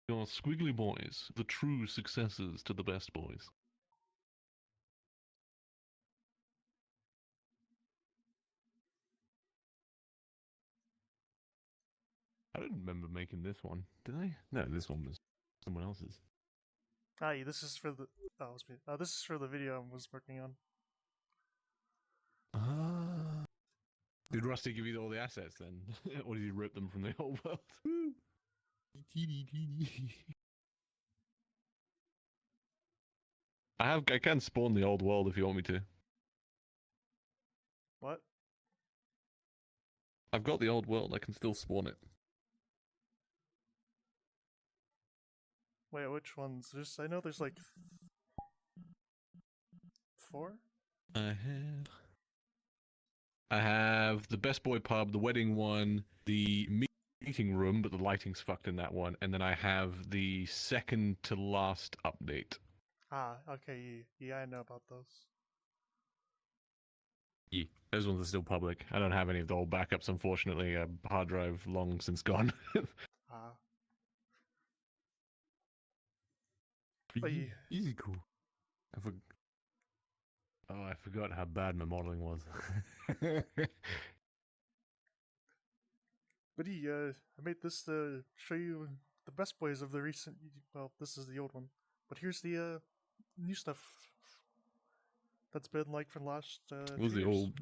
Your squiggly boys, the true successors to the Best Boys. I don't remember making this one, did I? No, this one was someone else's. Yeah, this is for the this is for the video I was working on. Ah. Did Rusty give you all the assets then? Or did he rip them from the old world? I can spawn the old world if you want me to. What? I've got the old world, I can still spawn it. Wait, which ones? I know there's like 4? I have the Best Boy pub, the wedding one, the meeting room, but the lighting's fucked in that one, and then I have the second to last update. Ah, okay, yeah, I know about those. Yeah, those ones are still public. I don't have any of the old backups, unfortunately. Hard drive long since gone. Ah. Easy cool. I forgot how bad my modeling was. But I made this to show you the best boys of the recent. Well, this is the old one, but here's the new stuff that's been like for the last. What was 2 the years. old?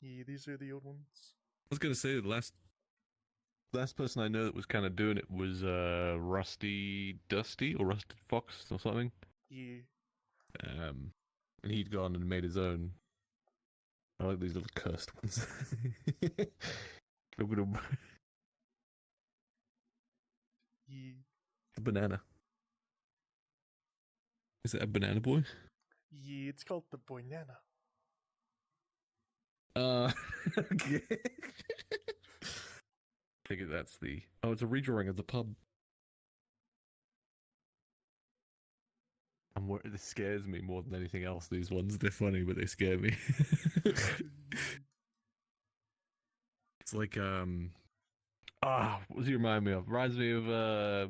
Yeah, these are the old ones. I was gonna say the last person I know that was kind of doing it was Rusty Dusty or Rusted Fox or something. Yeah. And he'd gone and made his own. I like these little cursed ones. Look at him. Yeah. A banana. Is it a banana boy? Yeah, it's called the Boynana. Okay. I think that's the. Oh, it's a redrawing of the pub. This scares me more than anything else. These ones, they're funny, but they scare me. It's like what does he remind me of? Reminds me of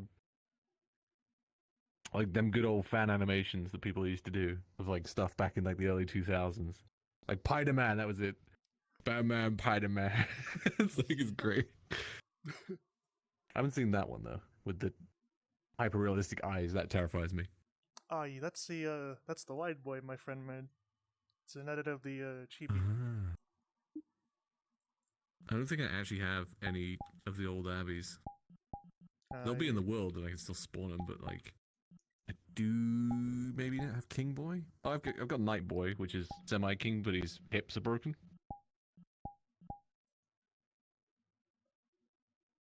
like them good old fan animations that people used to do of like stuff back in like the early 2000s. Like Spider-Man, that was it. Batman, Spider-Man. It's great. I haven't seen that one though, with the hyper realistic eyes. That terrifies me. Ah, yeah, that's the wide boy my friend made. It's an edit of the chibi. I don't think I actually have any of the old Abbeys. They'll be in the world and I can still spawn them, but like, I do maybe not have King Boy. Oh, I've got Night Boy, which is semi-king, but his hips are broken.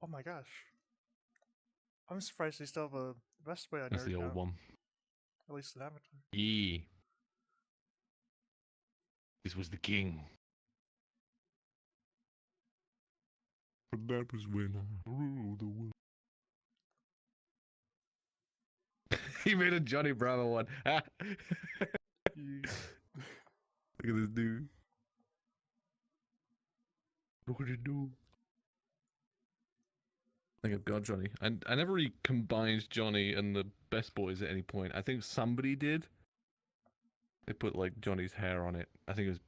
Oh my gosh. I'm surprised they still have a Bestboi on That's your the old one. At least an avatar. Yeah. This was the king. But that was when I ruled the world. He made a Johnny Bravo one. Look at this dude. Look at it do. I think I've got Johnny. I never really combined Johnny and the Best Boys at any point. I think somebody did. They put like Johnny's hair on it. I think it was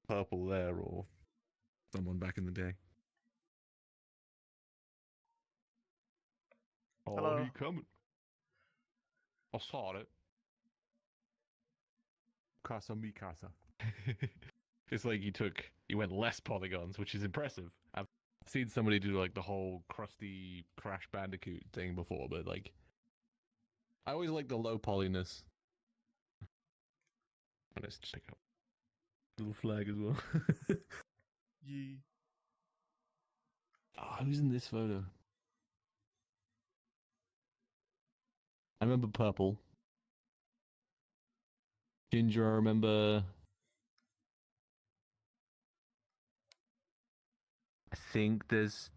purple there or someone back in the day. Oh, Hello. he coming. I saw it. Casa mi casa. It's like you went less polygons, which is impressive. I've seen somebody do like the whole crusty Crash Bandicoot thing before, but like I always like the low polyness. Let's check out little flag as well. Yeah. Oh, who's in this photo? I remember purple. Ginger, I remember. I think there's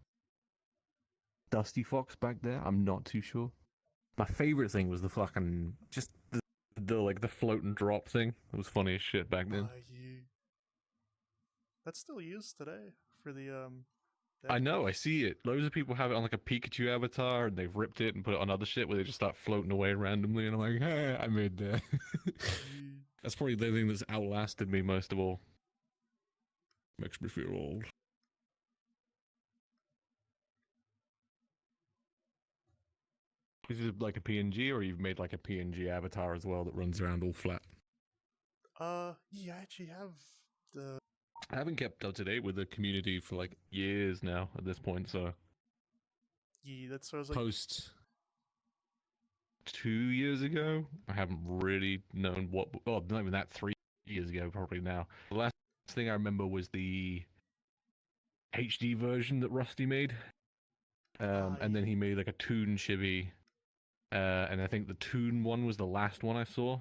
Dusty Fox back there. I'm not too sure. My favorite thing was the fucking just the like the float and drop thing. It was funny as shit back then. Yeah. That's still used today for the They I have know, I clothes. see it. Loads of people have it on like a Pikachu avatar, and they've ripped it and put it on other shit where they just start floating away randomly, and I'm like, hey, I made that. Ye- That's probably the thing that's outlasted me most of all. Makes me feel old. Is it like a PNG, or you've made like a PNG avatar as well that runs around all flat? Yeah, I actually have the. I haven't kept up to date with the community for like years now at this point, so Yeah, that's what I was like. post 2 years ago, I haven't really known what. Oh, not even that. 3 years ago, probably now. The last thing I remember was the HD version that Rusty made, and then he made like a Toon chibi, and I think the Toon one was the last one I saw.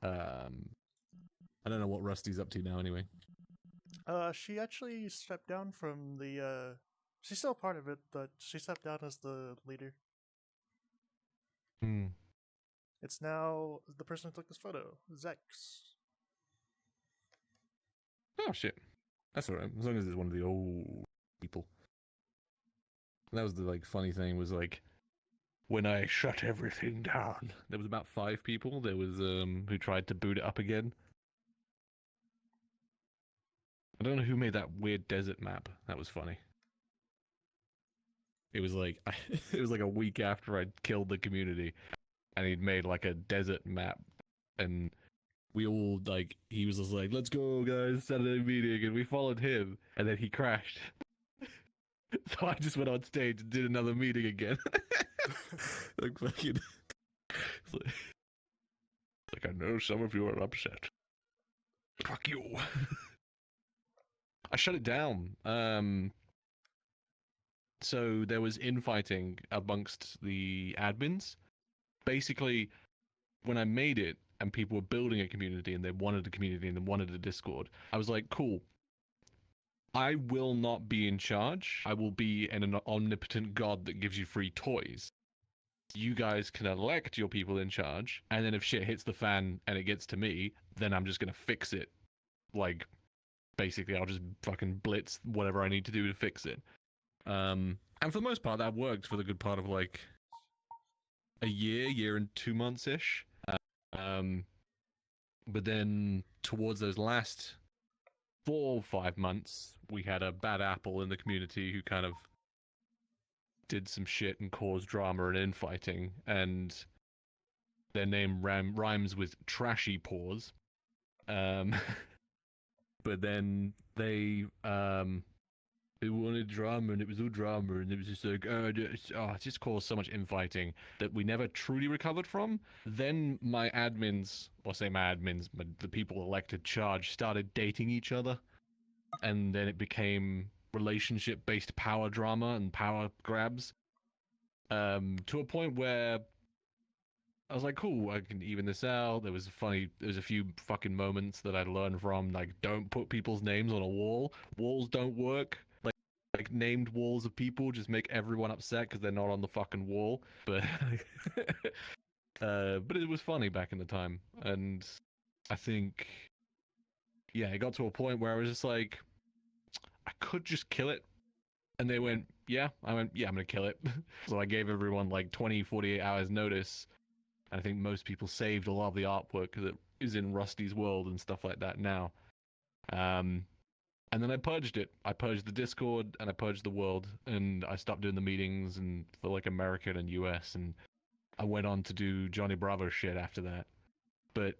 I don't know what Rusty's up to now, anyway. She actually stepped down from the. She's still part of it, but she stepped down as the leader. Hmm. It's now the person who took this photo, Zex. Oh shit, that's alright as long as it's one of the old people. And that was the like funny thing was like when I shut everything down, there was about 5 people. There was who tried to boot it up again. I don't know who made that weird desert map. That was funny. It was like it was like a week after I'd killed the community, and he'd made like a desert map, and we all like he was just like, "Let's go, guys, Saturday meeting," and we followed him, and then he crashed. So I just went on stage and did another meeting again. Like fucking. Like I know some of you are upset. Fuck you. I shut it down. So there was infighting amongst the admins. Basically, when I made it and people were building a community and they wanted a community and they wanted a Discord, I was like, cool. I will not be in charge. I will be an omnipotent god that gives you free toys. You guys can elect your people in charge, and then if shit hits the fan and it gets to me, then I'm just gonna fix it. Like, basically, I'll just fucking blitz whatever I need to do to fix it. And for the most part, that worked for the good part of like a year and 2 months ish. Um, but then towards those last 4 or 5 months, we had a bad apple in the community who kind of did some shit and caused drama and infighting, and their name rhymes with Trashy Paws. But then they wanted drama, and it was all drama, and it was just like, it just caused so much infighting that we never truly recovered from. Then my admins, or say my admins, but the people elected charge started dating each other, and then it became relationship-based power drama and power grabs, to a point where I was like, cool, I can even this out. There was a few fucking moments that I learned from, like, don't put people's names on a wall. Walls don't work. Like named walls of people just make everyone upset because they're not on the fucking wall. But, but it was funny back in the time, and I think, yeah, it got to a point where I was just like, I could just kill it. And they went, yeah. I went, yeah, I'm gonna kill it. So I gave everyone like 20, 48 hours notice. I think most people saved a lot of the artwork because it is in Rusty's world and stuff like that now. And then I purged it. I purged the Discord and I purged the world, and I stopped doing the meetings and for like American and US, and I went on to do Johnny Bravo shit after that. But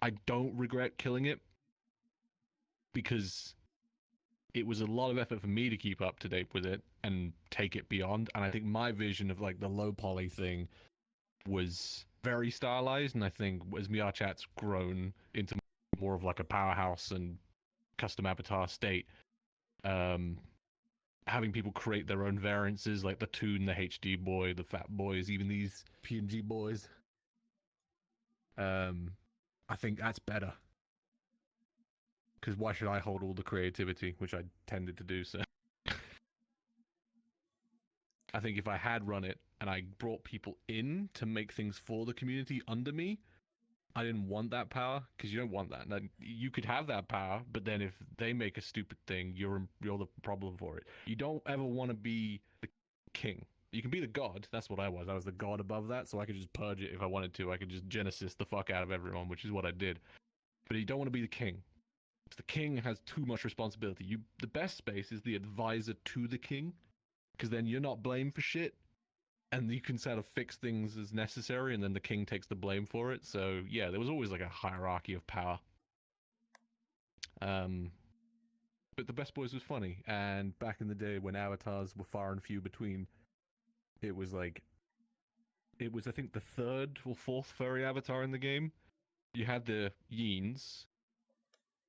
I don't regret killing it because it was a lot of effort for me to keep up to date with it and take it beyond. And I think my vision of like the low poly thing was very stylized, and I think as Chat's grown into more of like a powerhouse and custom avatar state, having people create their own variances like the Toon, the HD boy, the Fat Boys, even these PNG boys, I think that's better. Because why should I hold all the creativity, which I tended to do so? I think if I had run it and I brought people in to make things for the community under me, I didn't want that power because you don't want that. Now, you could have that power, but then if they make a stupid thing, you're the problem for it. You don't ever want to be the king. You can be the god. That's what I was. I was the god above that, so I could just purge it if I wanted to. I could just Genesis the fuck out of everyone, which is what I did. But you don't want to be the king. Because the king has too much responsibility. The best space is the advisor to the king, because then you're not blamed for shit, and you can sort of fix things as necessary, and then the king takes the blame for it. So yeah, there was always like a hierarchy of power. But the Bestbois was funny, and back in the day when avatars were far and few between, it was I think the third or fourth furry avatar in the game. You had the Yeens.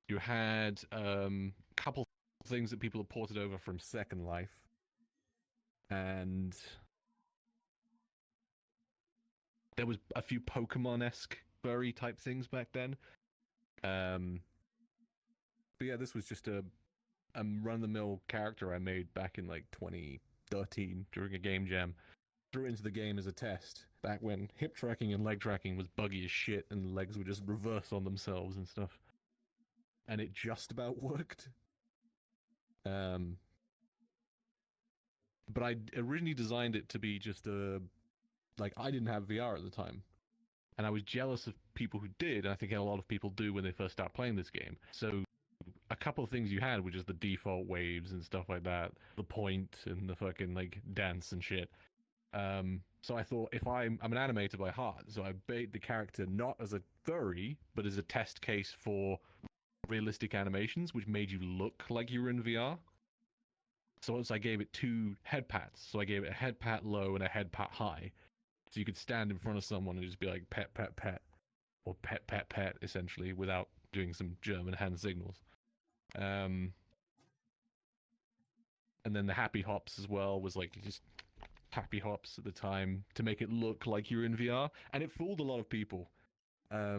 You had a couple things that people have ported over from Second Life, and there was a few Pokemon-esque furry type things back then. But yeah, this was just a run-of-the-mill character I made back in like 2013 during a game jam. Threw it into the game as a test back when hip tracking and leg tracking was buggy as shit and legs would just reverse on themselves and stuff. And it just about worked. But I originally designed it to be just I didn't have VR at the time. And I was jealous of people who did, and I think a lot of people do when they first start playing this game. So a couple of things you had were just the default waves and stuff like that, the point and the fucking like dance and shit. So I thought, if I'm an animator by heart, so I made the character not as a furry, but as a test case for realistic animations, which made you look like you were in VR. So I gave it 2 head pats. So I gave it a head pat low and a head pat high. So you could stand in front of someone and just be like pet, pet, pet, or pet, pet, pet, essentially, without doing some German hand signals. And then the happy hops as well was like just happy hops at the time to make it look like you're in VR, and it fooled a lot of people. I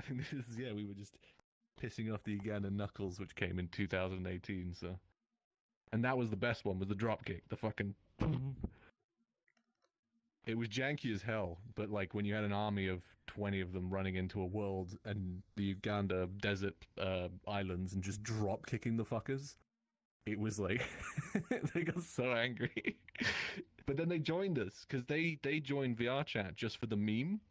think we were just pissing off the Ugandan Knuckles, which came in 2018. So, and that was the best one, was the dropkick, the fucking. It was janky as hell, but like when you had an army of 20 of them running into a world and the Uganda desert islands and just drop kicking the fuckers, it was like they got so angry. But then they joined us because they joined VR chat just for the meme.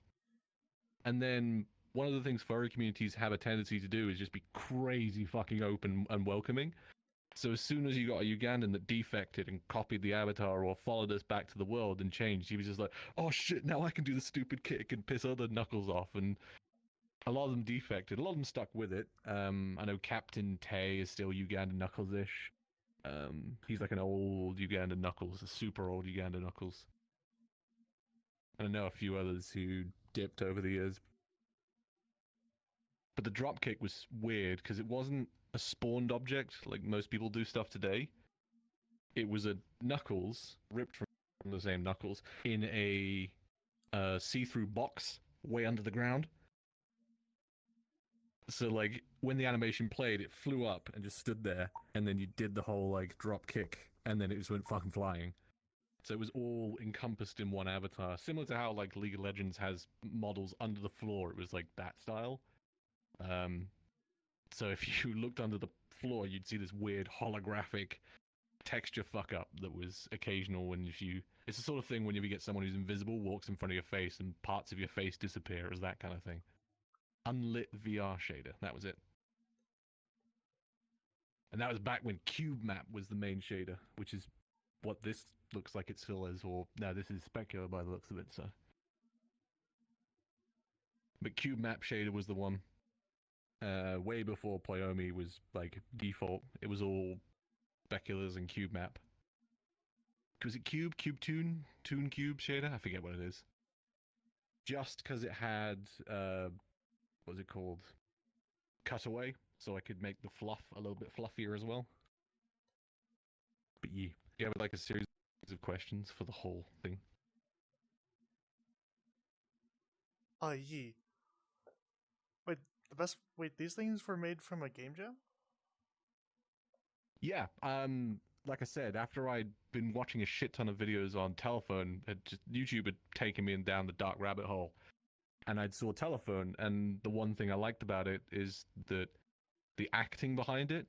And then one of the things furry communities have a tendency to do is just be crazy fucking open and welcoming. So as soon as you got a Ugandan that defected and copied the avatar or followed us back to the world and changed, he was just like, oh shit, now I can do the stupid kick and piss other Knuckles off. And a lot of them defected. A lot of them stuck with it. I know Captain Tay is still Ugandan Knuckles-ish. He's like an old Ugandan Knuckles, a super old Ugandan Knuckles. And I know a few others who dipped over the years. But the dropkick was weird because it wasn't a spawned object like most people do stuff today. It was a Knuckles, ripped from the same Knuckles, in a see-through box way under the ground. So like when the animation played, it flew up and just stood there, and then you did the whole like drop kick, and then it just went fucking flying. So it was all encompassed in one avatar, similar to how like League of Legends has models under the floor. It was like that style. So if you looked under the floor, you'd see this weird holographic texture fuck up that was occasional. When it's the sort of thing when you get someone who's invisible walks in front of your face and parts of your face disappear, as that kind of thing. Unlit VR shader, that was it. And that was back when Cube Map was the main shader, which is what this looks like it still is, or no, this is Specular by the looks of it, so. But Cube Map shader was the one. Way before Pyomi was like default. It was all Speculars and Cube Map. Was it Cube Tune Cube shader? I forget what it is. Just because it had what was it called? Cutaway, so I could make the fluff a little bit fluffier as well. But yeah, you have like a series of questions for the whole thing. Yeah. Wait, these things were made from a game jam? Yeah, like I said, after I'd been watching a shit ton of videos on telephone, YouTube had taken me down the dark rabbit hole. and I'd saw Telephone, and the one thing I liked about it is that the acting behind it,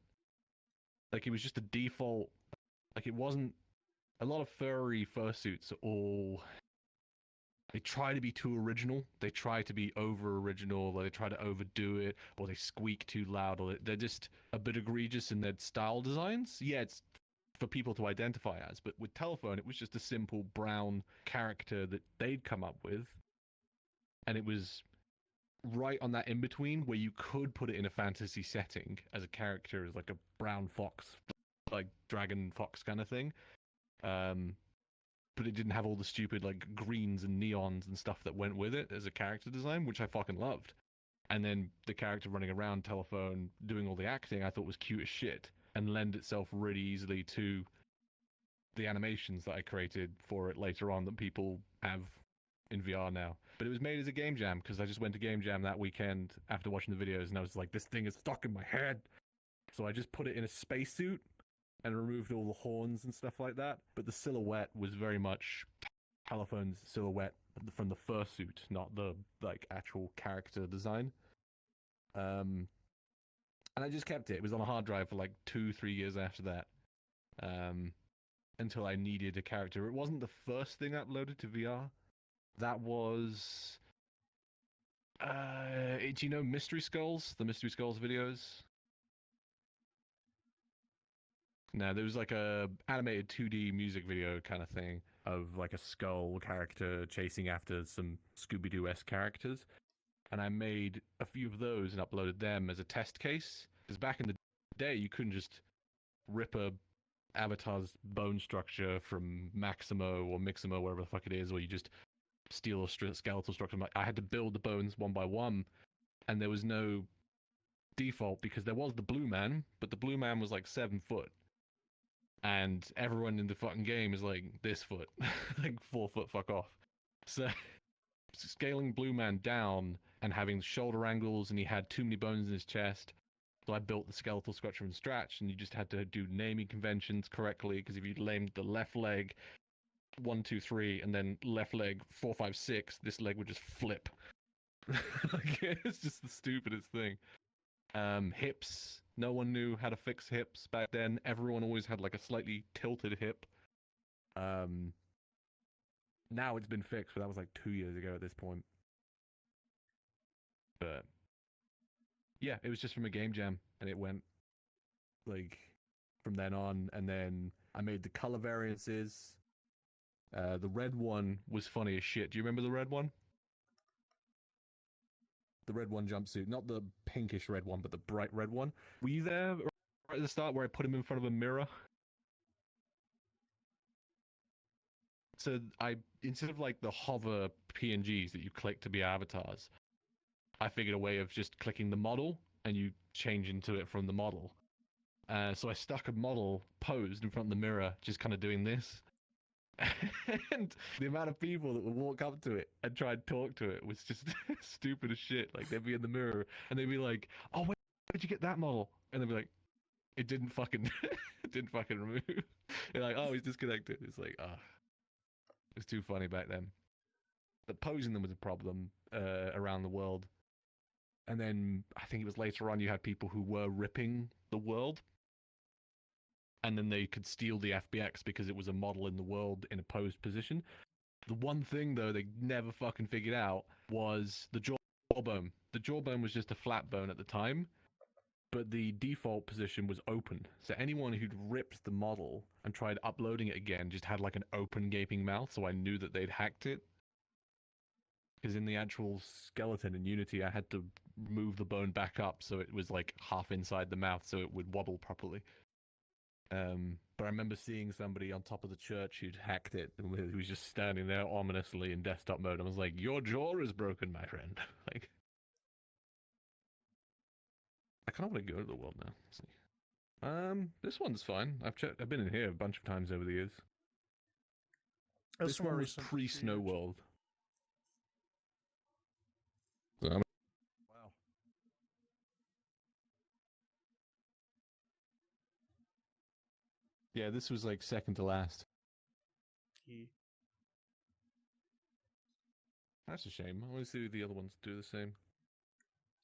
like it was just a default, like it wasn't a lot of furry fursuits are all, they try to be too original, they try to be over original, or they try to overdo it, or they squeak too loud, or they're just a bit egregious in their style designs. Yeah, it's for people to identify as, but with Telephone, it was just a simple brown character that they'd come up with, and it was right on that in between where you could put it in a fantasy setting as a character, as like a brown fox, like dragon fox kind of thing. But it didn't have all the stupid like greens and neons and stuff that went with it as a character design, which I fucking loved. And then the character running around Telephone doing all the acting I thought was cute as shit and lend itself really easily to the animations that I created for it later on that people have in VR now. But it was made as a game jam because I just went to game jam that weekend after watching the videos and I was like, this thing is stuck in my head. So I just put it in a spacesuit and removed all the horns and stuff like that. But the silhouette was very much Telephone's silhouette from the fursuit, not the like actual character design. And I just kept it. It was on a hard drive for like 2-3 years after that, until I needed a character. It wasn't the first thing uploaded to VR. That was, do you know Mystery Skulls? The Mystery Skulls videos? No, there was like a animated 2D music video kind of thing of like a skull character chasing after some Scooby-Doo-esque characters. And I made a few of those and uploaded them as a test case. Because back in the day, you couldn't just rip a avatar's bone structure from Maximo or Miximo, wherever the fuck it is, or you just steal a skeletal structure. I had to build the bones one by one, and there was no default because there was the Blue Man, but the Blue Man was like 7 foot. And everyone in the fucking game is like this foot, like 4 foot, fuck off. So scaling Blue Man down and having shoulder angles, and he had too many bones in his chest. So I built the skeletal structure from scratch, and you just had to do naming conventions correctly, because if you named the left leg 1, 2, 3, and then left leg 4, 5, 6, this leg would just flip. Like, it's just the stupidest thing. Hips. No one knew how to fix hips back then. Everyone always had like a slightly tilted hip. Now it's been fixed, but that was like 2 years ago at this point. But yeah, it was just from a game jam, and it went like from then on. And then I made the color variances. The red one was funny as shit. Do you remember the red one? The red one jumpsuit, not the pinkish red one, but the bright red one. Were you there right at the start where I put him in front of a mirror? So instead of like the hover PNGs that you click to be avatars, I figured a way of just clicking the model and you change into it from the model. So I stuck a model posed in front of the mirror, just kind of doing this. And the amount of people that would walk up to it and try and talk to it was just stupid as shit. Like, they'd be in the mirror and they'd be like, oh, where'd you get that model? And they'd be like, it didn't fucking remove. They're like, oh, he's disconnected. It's like, it was too funny back then. But posing them was a problem around the world. And then I think it was later on you had people who were ripping the world, and then they could steal the FBX because it was a model in the world in a posed position. The one thing, though, they never fucking figured out was the jawbone. The jawbone was just a flat bone at the time, but the default position was open. So anyone who'd ripped the model and tried uploading it again just had like an open gaping mouth, so I knew that they'd hacked it. Because in the actual skeleton in Unity, I had to move the bone back up so it was like half inside the mouth so it would wobble properly. But I remember seeing somebody on top of the church who'd hacked it, and who was just standing there ominously in desktop mode. I was like, your jaw is broken, my friend. Like, I kind of want to go to the world now. Let's see. This one's fine. I've been in here a bunch of times over the years. This one is pre-Snow World. So wow. Yeah, this was like second to last. That's a shame. I want to see the other ones do the same.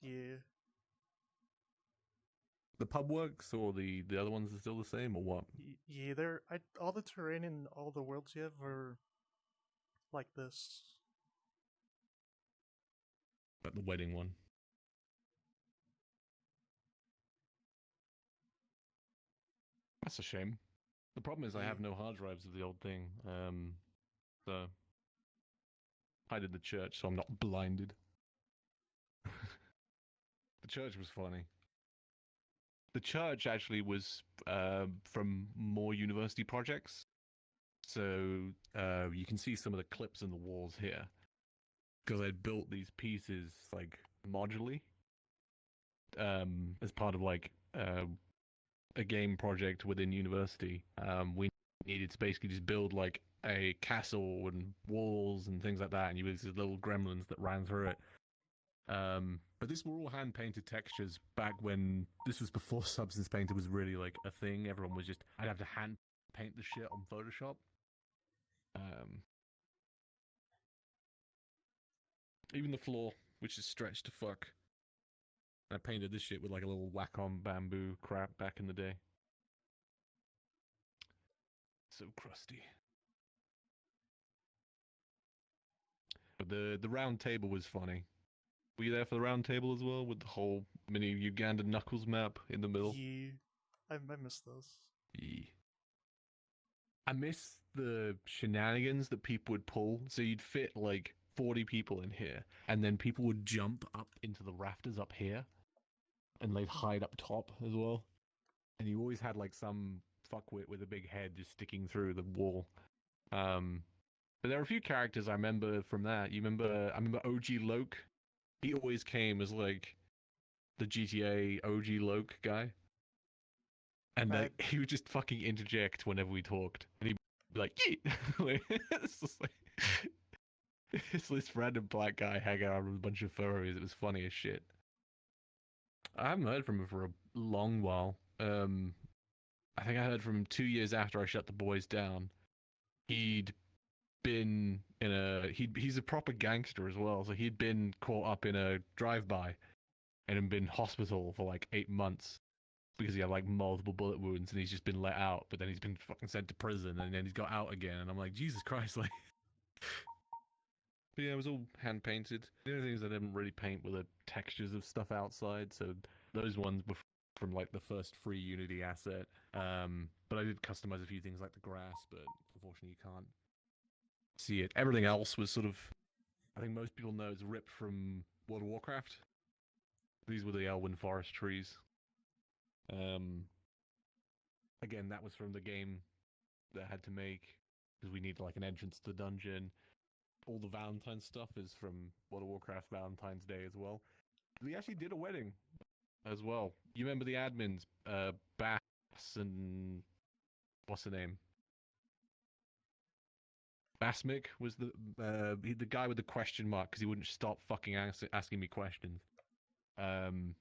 Yeah. The pub works, or the other ones are still the same, or what? Yeah, all the terrain and all the worlds you have are like this. Like the wedding one. That's a shame. The problem is I Yeah. have no hard drives of the old thing. So I did the church, so I'm not blinded. The church was funny. The church actually was from more university projects. So you can see some of the clips in the walls here. Because I built these pieces like modularly as part of like a game project within university. We needed to basically just build like a castle and walls and things like that, and you had these little gremlins that ran through it. But these were all hand painted textures back when this was before Substance Painter was really like a thing. Everyone was just I'd have to hand paint the shit on Photoshop. Even the floor, which is stretched to fuck. I painted this shit with like a little whack-on bamboo crap back in the day. So crusty. But the round table was funny. Were you there for the round table as well, with the whole mini Uganda Knuckles map in the middle? Yeah. I miss those. Yeah. I miss the shenanigans that people would pull. So you'd fit like 40 people in here, and then people would jump up into the rafters up here, and they'd hide up top as well. And you always had like some fuckwit with a big head just sticking through the wall. But there are a few characters I remember from that. I remember OG Loke. He always came as like the GTA OG Loke guy. And like, he would just fucking interject whenever we talked. And he'd be like, yeet! It's just like, it's this random black guy hanging out with a bunch of furries. It was funny as shit. I haven't heard from him for a long while. I think I heard from him 2 years after I shut the boys down. He'd been in he's a proper gangster as well, so he'd been caught up in a drive-by and had been hospital for like 8 months because he had like multiple bullet wounds, and he's just been let out, but then he's been fucking sent to prison, and then he's got out again, and I'm like, Jesus Christ, like. But yeah, it was all hand painted. The only things I didn't really paint were the textures of stuff outside, so those ones were from like the first free Unity asset. But I did customize a few things like the grass, but unfortunately you can't see it. Everything else was sort of, I think most people know it's ripped from World of Warcraft. These were the Elwyn Forest trees. Again, that was from the game that I had to make because we needed like an entrance to the dungeon. All the Valentine's stuff is from World of Warcraft Valentine's Day as well. We actually did a wedding as well. You remember the admins, Bass and what's the name? Basmic was the guy with the question mark because he wouldn't stop fucking asking me questions. And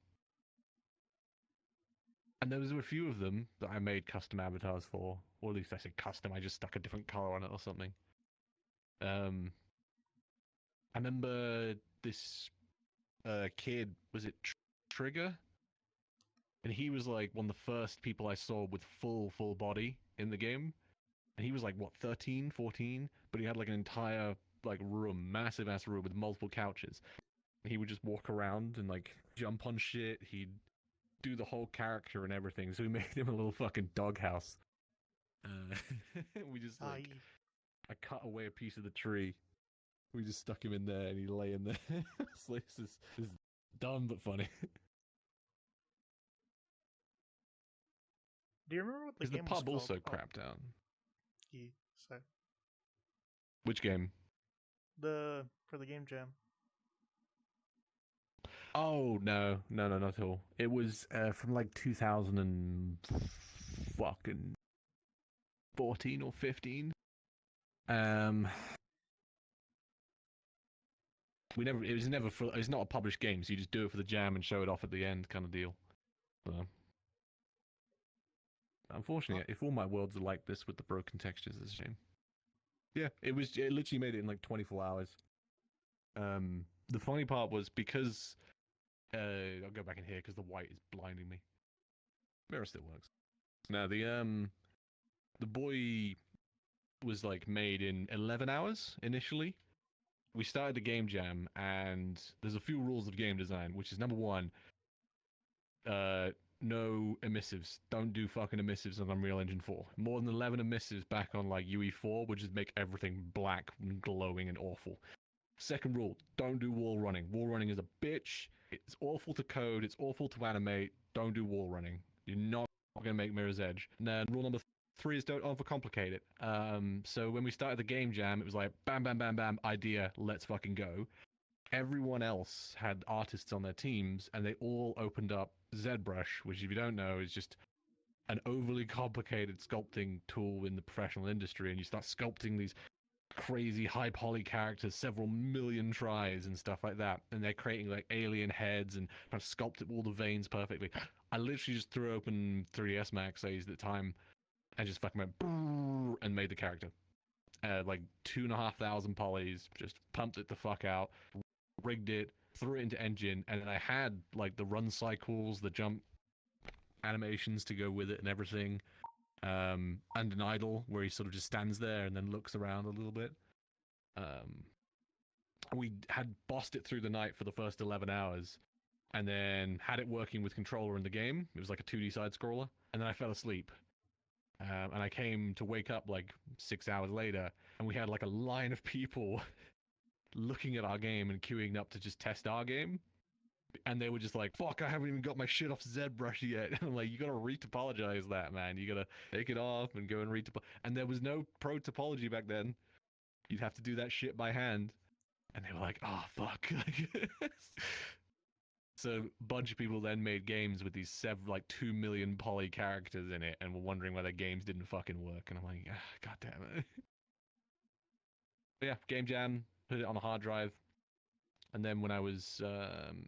there was a few of them that I made custom avatars for, or at least I said custom. I just stuck a different color on it or something. I remember this kid, was it Trigger? And he was like one of the first people I saw with full body in the game. And he was like, what, 13, 14? But he had like an entire like room, massive ass room with multiple couches. And he would just walk around and like jump on shit. He'd do the whole character and everything. So we made him a little fucking doghouse. We just like, I cut away a piece of the tree. We just stuck him in there, and he lay in there. It's like, this is dumb but funny. Do you remember what the game the pub was also called? crapped down. Yeah, so Which game? For the game jam. Oh no, not at all. It was from like 2000 and fucking 14 or 15. It's not a published game, so you just do it for the jam and show it off at the end, kind of deal. So, unfortunately, if all my worlds are like this with the broken textures, it's a shame. Yeah, it literally made it in like 24 hours. The funny part was because I'll go back in here because the white is blinding me. Mirror still works. Now the boy was like made in 11 hours initially. We started the game jam, and there's a few rules of game design, which is number one, no emissives. Don't do fucking emissives on Unreal Engine 4. More than 11 emissives back on like UE4 would just make everything black and glowing and awful. Second rule, don't do wall running. Wall running is a bitch. It's awful to code. It's awful to animate. Don't do wall running. You're not going to make Mirror's Edge. And then rule number 3 is don't overcomplicate it. So when we started the game jam, it was like bam, bam, bam, bam, idea, let's fucking go. Everyone else had artists on their teams, and they all opened up ZBrush, which if you don't know is just an overly complicated sculpting tool in the professional industry, and you start sculpting these crazy high poly characters, several million tries and stuff like that, and they're creating like alien heads and trying to sculpt all the veins perfectly. I literally just threw open 3ds Max at the time and just fucking went and made the character. Like 2,500 polys, just pumped it the fuck out, rigged it, threw it into engine, and then I had like the run cycles, the jump animations to go with it and everything. And an idle where he sort of just stands there and then looks around a little bit. We had bossed it through the night for the first 11 hours, and then had it working with controller in the game. It was like a 2D side scroller, and then I fell asleep. And I came to wake up like 6 hours later, and we had like a line of people looking at our game and queuing up to just test our game. And they were just like, fuck, I haven't even got my shit off ZBrush yet. And I'm like, you gotta retopologize that, man. You gotta take it off and go and retopologize. And there was no pro topology back then. You'd have to do that shit by hand. And they were like, oh, fuck. So a bunch of people then made games with these like 2 million poly characters in it and were wondering why their games didn't fucking work. And I'm like, god damn it. But yeah, game jam, put it on a hard drive. And then when I was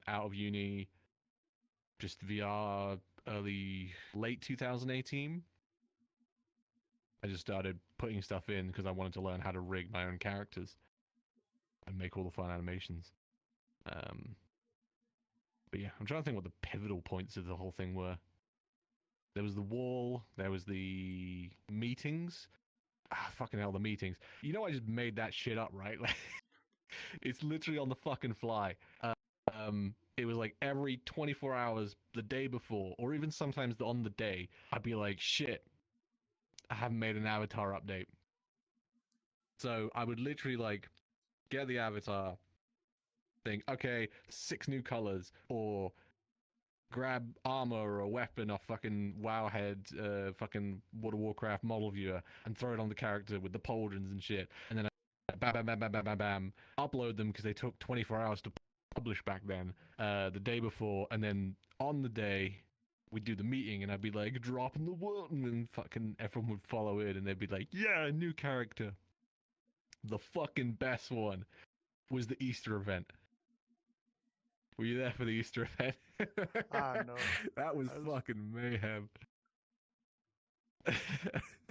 out of uni, just VR late 2018, I just started putting stuff in because I wanted to learn how to rig my own characters and make all the fun animations. But yeah, I'm trying to think what the pivotal points of the whole thing were. There was the wall, there was the meetings. Fucking hell, the meetings. You know I just made that shit up, right? Like, it's literally on the fucking fly. It was like every 24 hours the day before, or even sometimes on the day, I'd be like, shit, I haven't made an avatar update. So I would literally like get the avatar, think, okay, 6 new colors, or grab armor or a weapon off fucking Wowhead, fucking World of Warcraft model viewer, and throw it on the character with the pauldrons and shit, and then bam, bam, bam, bam, bam, bam, bam, upload them because they took 24 hours to publish back then, the day before, and then on the day we'd do the meeting and I'd be like, dropping the world, and then fucking everyone would follow it and they'd be like, yeah, a new character. The fucking best one was the Easter event. Were you there for the Easter event? No. That was fucking mayhem.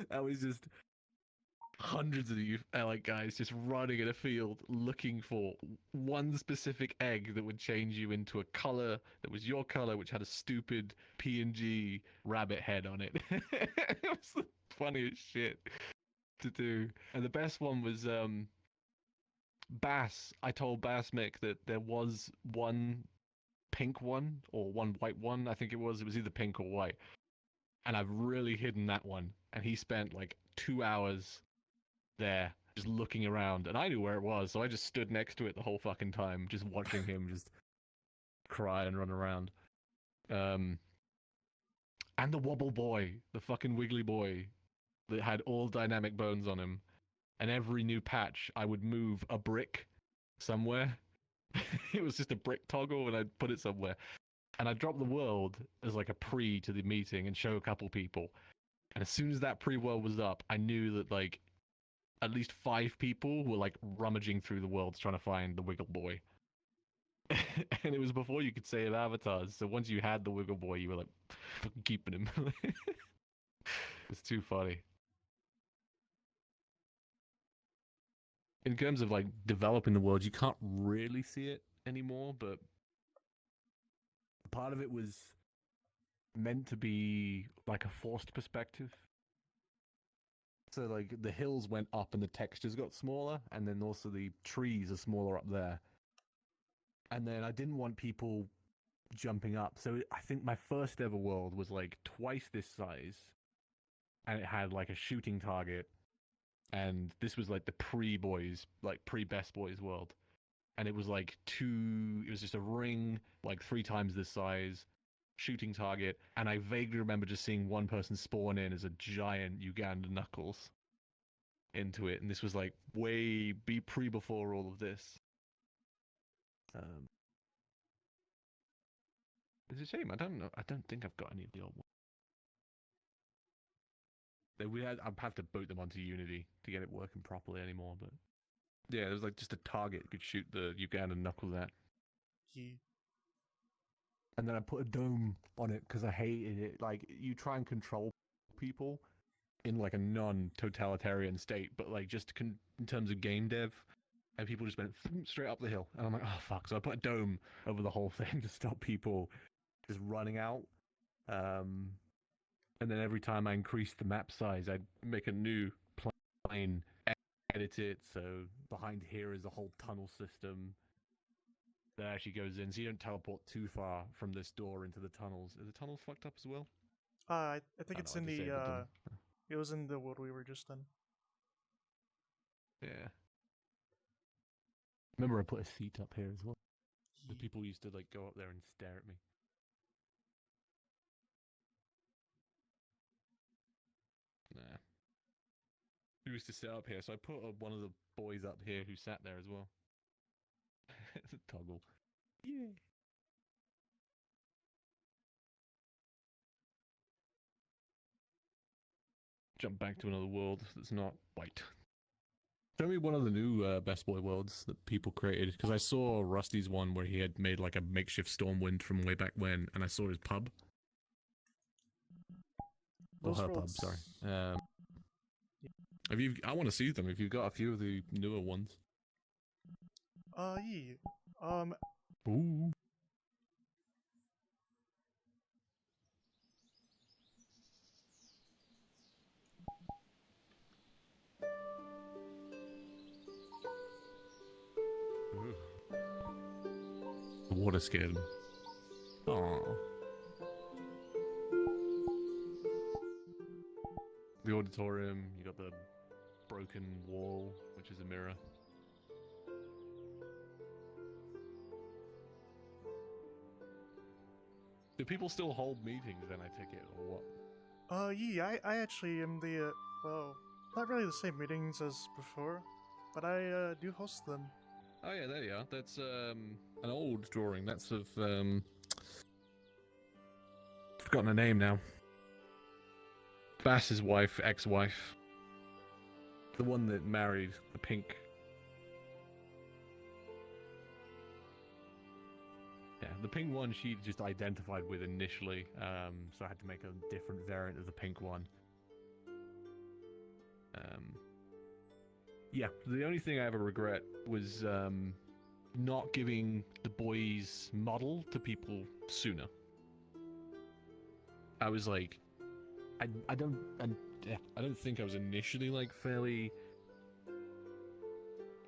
That was just hundreds of you like guys just running in a field looking for one specific egg that would change you into a color that was your color, which had a stupid PNG rabbit head on it. It was the funniest shit to do. And the best one was Bass. I told Bass Mick that there was one pink one or one white one. I think it was either pink or white, and I've really hidden that one. And he spent like 2 hours there just looking around, and I knew where it was, so I just stood next to it the whole fucking time, just watching him just cry and run around. And the Wobble Boy, the fucking Wiggly Boy that had all dynamic bones on him, and every new patch I would move a brick somewhere. It was just a brick toggle and I'd put it somewhere, and I'd drop the world as like a pre to the meeting and show a couple people, and as soon as that pre-world was up, I knew that like at least 5 people were like rummaging through the world trying to find the Wiggle Boy. And it was before you could save avatars, so once you had the Wiggle Boy, you were like fucking keeping him. It's too funny. in terms of like developing the world, you can't really see it anymore, but part of it was meant to be like a forced perspective. So like the hills went up and the textures got smaller, and then also the trees are smaller up there. And then I didn't want people jumping up, so I think my first ever world was like twice this size, and it had like a shooting target, and this was like the pre-boys, like pre-Bestbois world, and it was like it was just a ring like 3 times this size, shooting target, and I vaguely remember just seeing one person spawn in as a giant Uganda Knuckles into it, and this was like before all of this. It's a shame. I don't know. I don't think I've got any of the old ones. I'd have to boot them onto Unity to get it working properly anymore. But yeah, there was like just a target you could shoot the Ugandan Knuckles at. Yeah. And then I put a dome on it because I hated it. Like, you try and control people in like a non-totalitarian state, but like just in terms of game dev, and people just went straight up the hill. And I'm like, oh fuck. So I put a dome over the whole thing to stop people just running out. And then every time I increased the map size, I'd make a new plane, edit it. So behind here is a whole tunnel system that actually goes in, so you don't teleport too far from this door into the tunnels. Are the tunnels fucked up as well? I think Oh, it's no, in I the disabled them. it was in the world we were just in. Yeah. Remember, I put a seat up here as well. The Yeah. people used to like go up there and stare at me. Nah. Who used to sit up here? So I put one of the boys up here who sat there as well. It's a toggle. Yeah. Jump back to another world that's not white. Show me one of the new Bestboi worlds that people created, because I saw Rusty's one where he had made like a makeshift Stormwind from way back when, and I saw his pub. Or her pub, sorry. Have you? I want to see them. If you've got a few of the newer ones. Yeah. Ooh. The water scared him. Aww. The auditorium, you got the broken wall, which is a mirror. Do people still hold meetings then, I take it, or what? Yeah, I actually am the, well, not really the same meetings as before, but I do host them. Oh yeah, there you are. That's an old drawing. That's of forgotten her name now. Bass's wife, ex-wife. The one that married the pink. Yeah, the pink one she just identified with initially, so I had to make a different variant of the pink one. Yeah, the only thing I ever regret was not giving the boys' model to people sooner. I was like, I don't think I was initially like fairly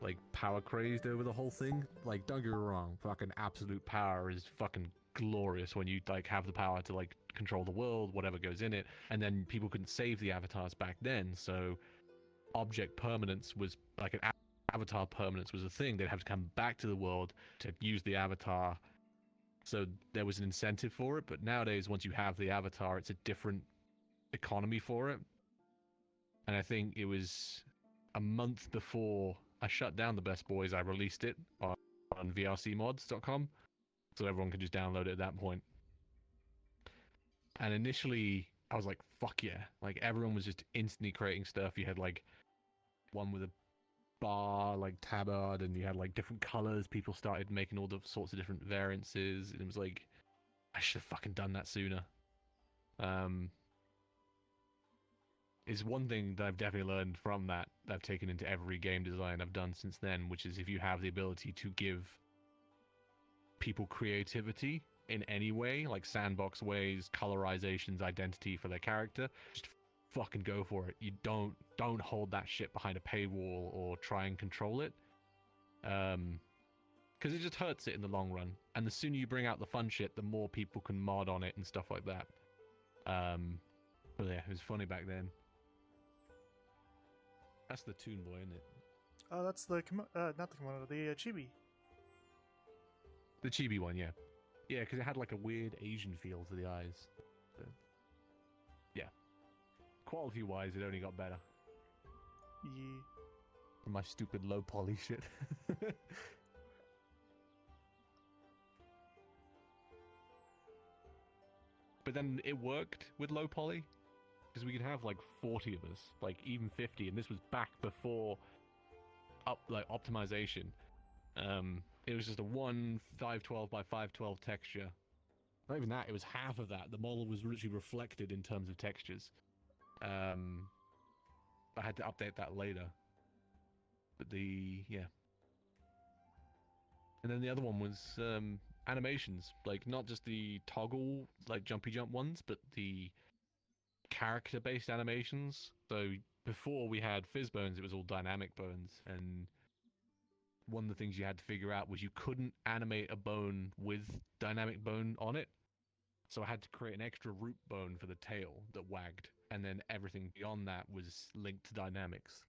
like power crazed over the whole thing. Like, don't get me wrong, fucking absolute power is fucking glorious when you like have the power to like control the world, whatever goes in it. And then people couldn't save the avatars back then, so object permanence was like an avatar permanence was a thing. They'd have to come back to the world to use the avatar, so there was an incentive for it. But nowadays, once you have the avatar, it's a different economy for it. And I think it was a month before I shut down the Bestbois, I released it on vrcmods.com, so everyone could just download it at that point. And initially I was like, fuck yeah, like everyone was just instantly creating stuff. You had like one with a bar like tabard, and you had like different colors. People started making all the sorts of different variances, and it was like, I should have fucking done that sooner. is one thing that I've definitely learned from that I've taken into every game design I've done since then, which is if you have the ability to give people creativity in any way, like sandbox ways, colorizations, identity for their character, just fucking go for it. You don't hold that shit behind a paywall or try and control it. Because it just hurts it in the long run. And the sooner you bring out the fun shit, the more people can mod on it and stuff like that. But yeah, it was funny back then. That's the Toon Boy, isn't it? Oh, that's the not the kimono, the chibi. The chibi one, yeah. Yeah, because it had like a weird Asian feel to the eyes. But, yeah. Quality-wise, it only got better. Yeah. From my stupid low poly shit. But then it worked with low poly. Because we could have like 40 of us, like even 50, and this was back before optimization. It was just a 512 by 512 texture. Not even that, it was half of that. The model was literally reflected in terms of textures. I had to update that later. But yeah. And then the other one was animations, like not just the toggle, like jumpy jump ones, but the character-based animations. So before we had fizz bones, it was all dynamic bones, and one of the things you had to figure out was you couldn't animate a bone with dynamic bone on it. So I had to create an extra root bone for the tail that wagged, and then everything beyond that was linked to dynamics.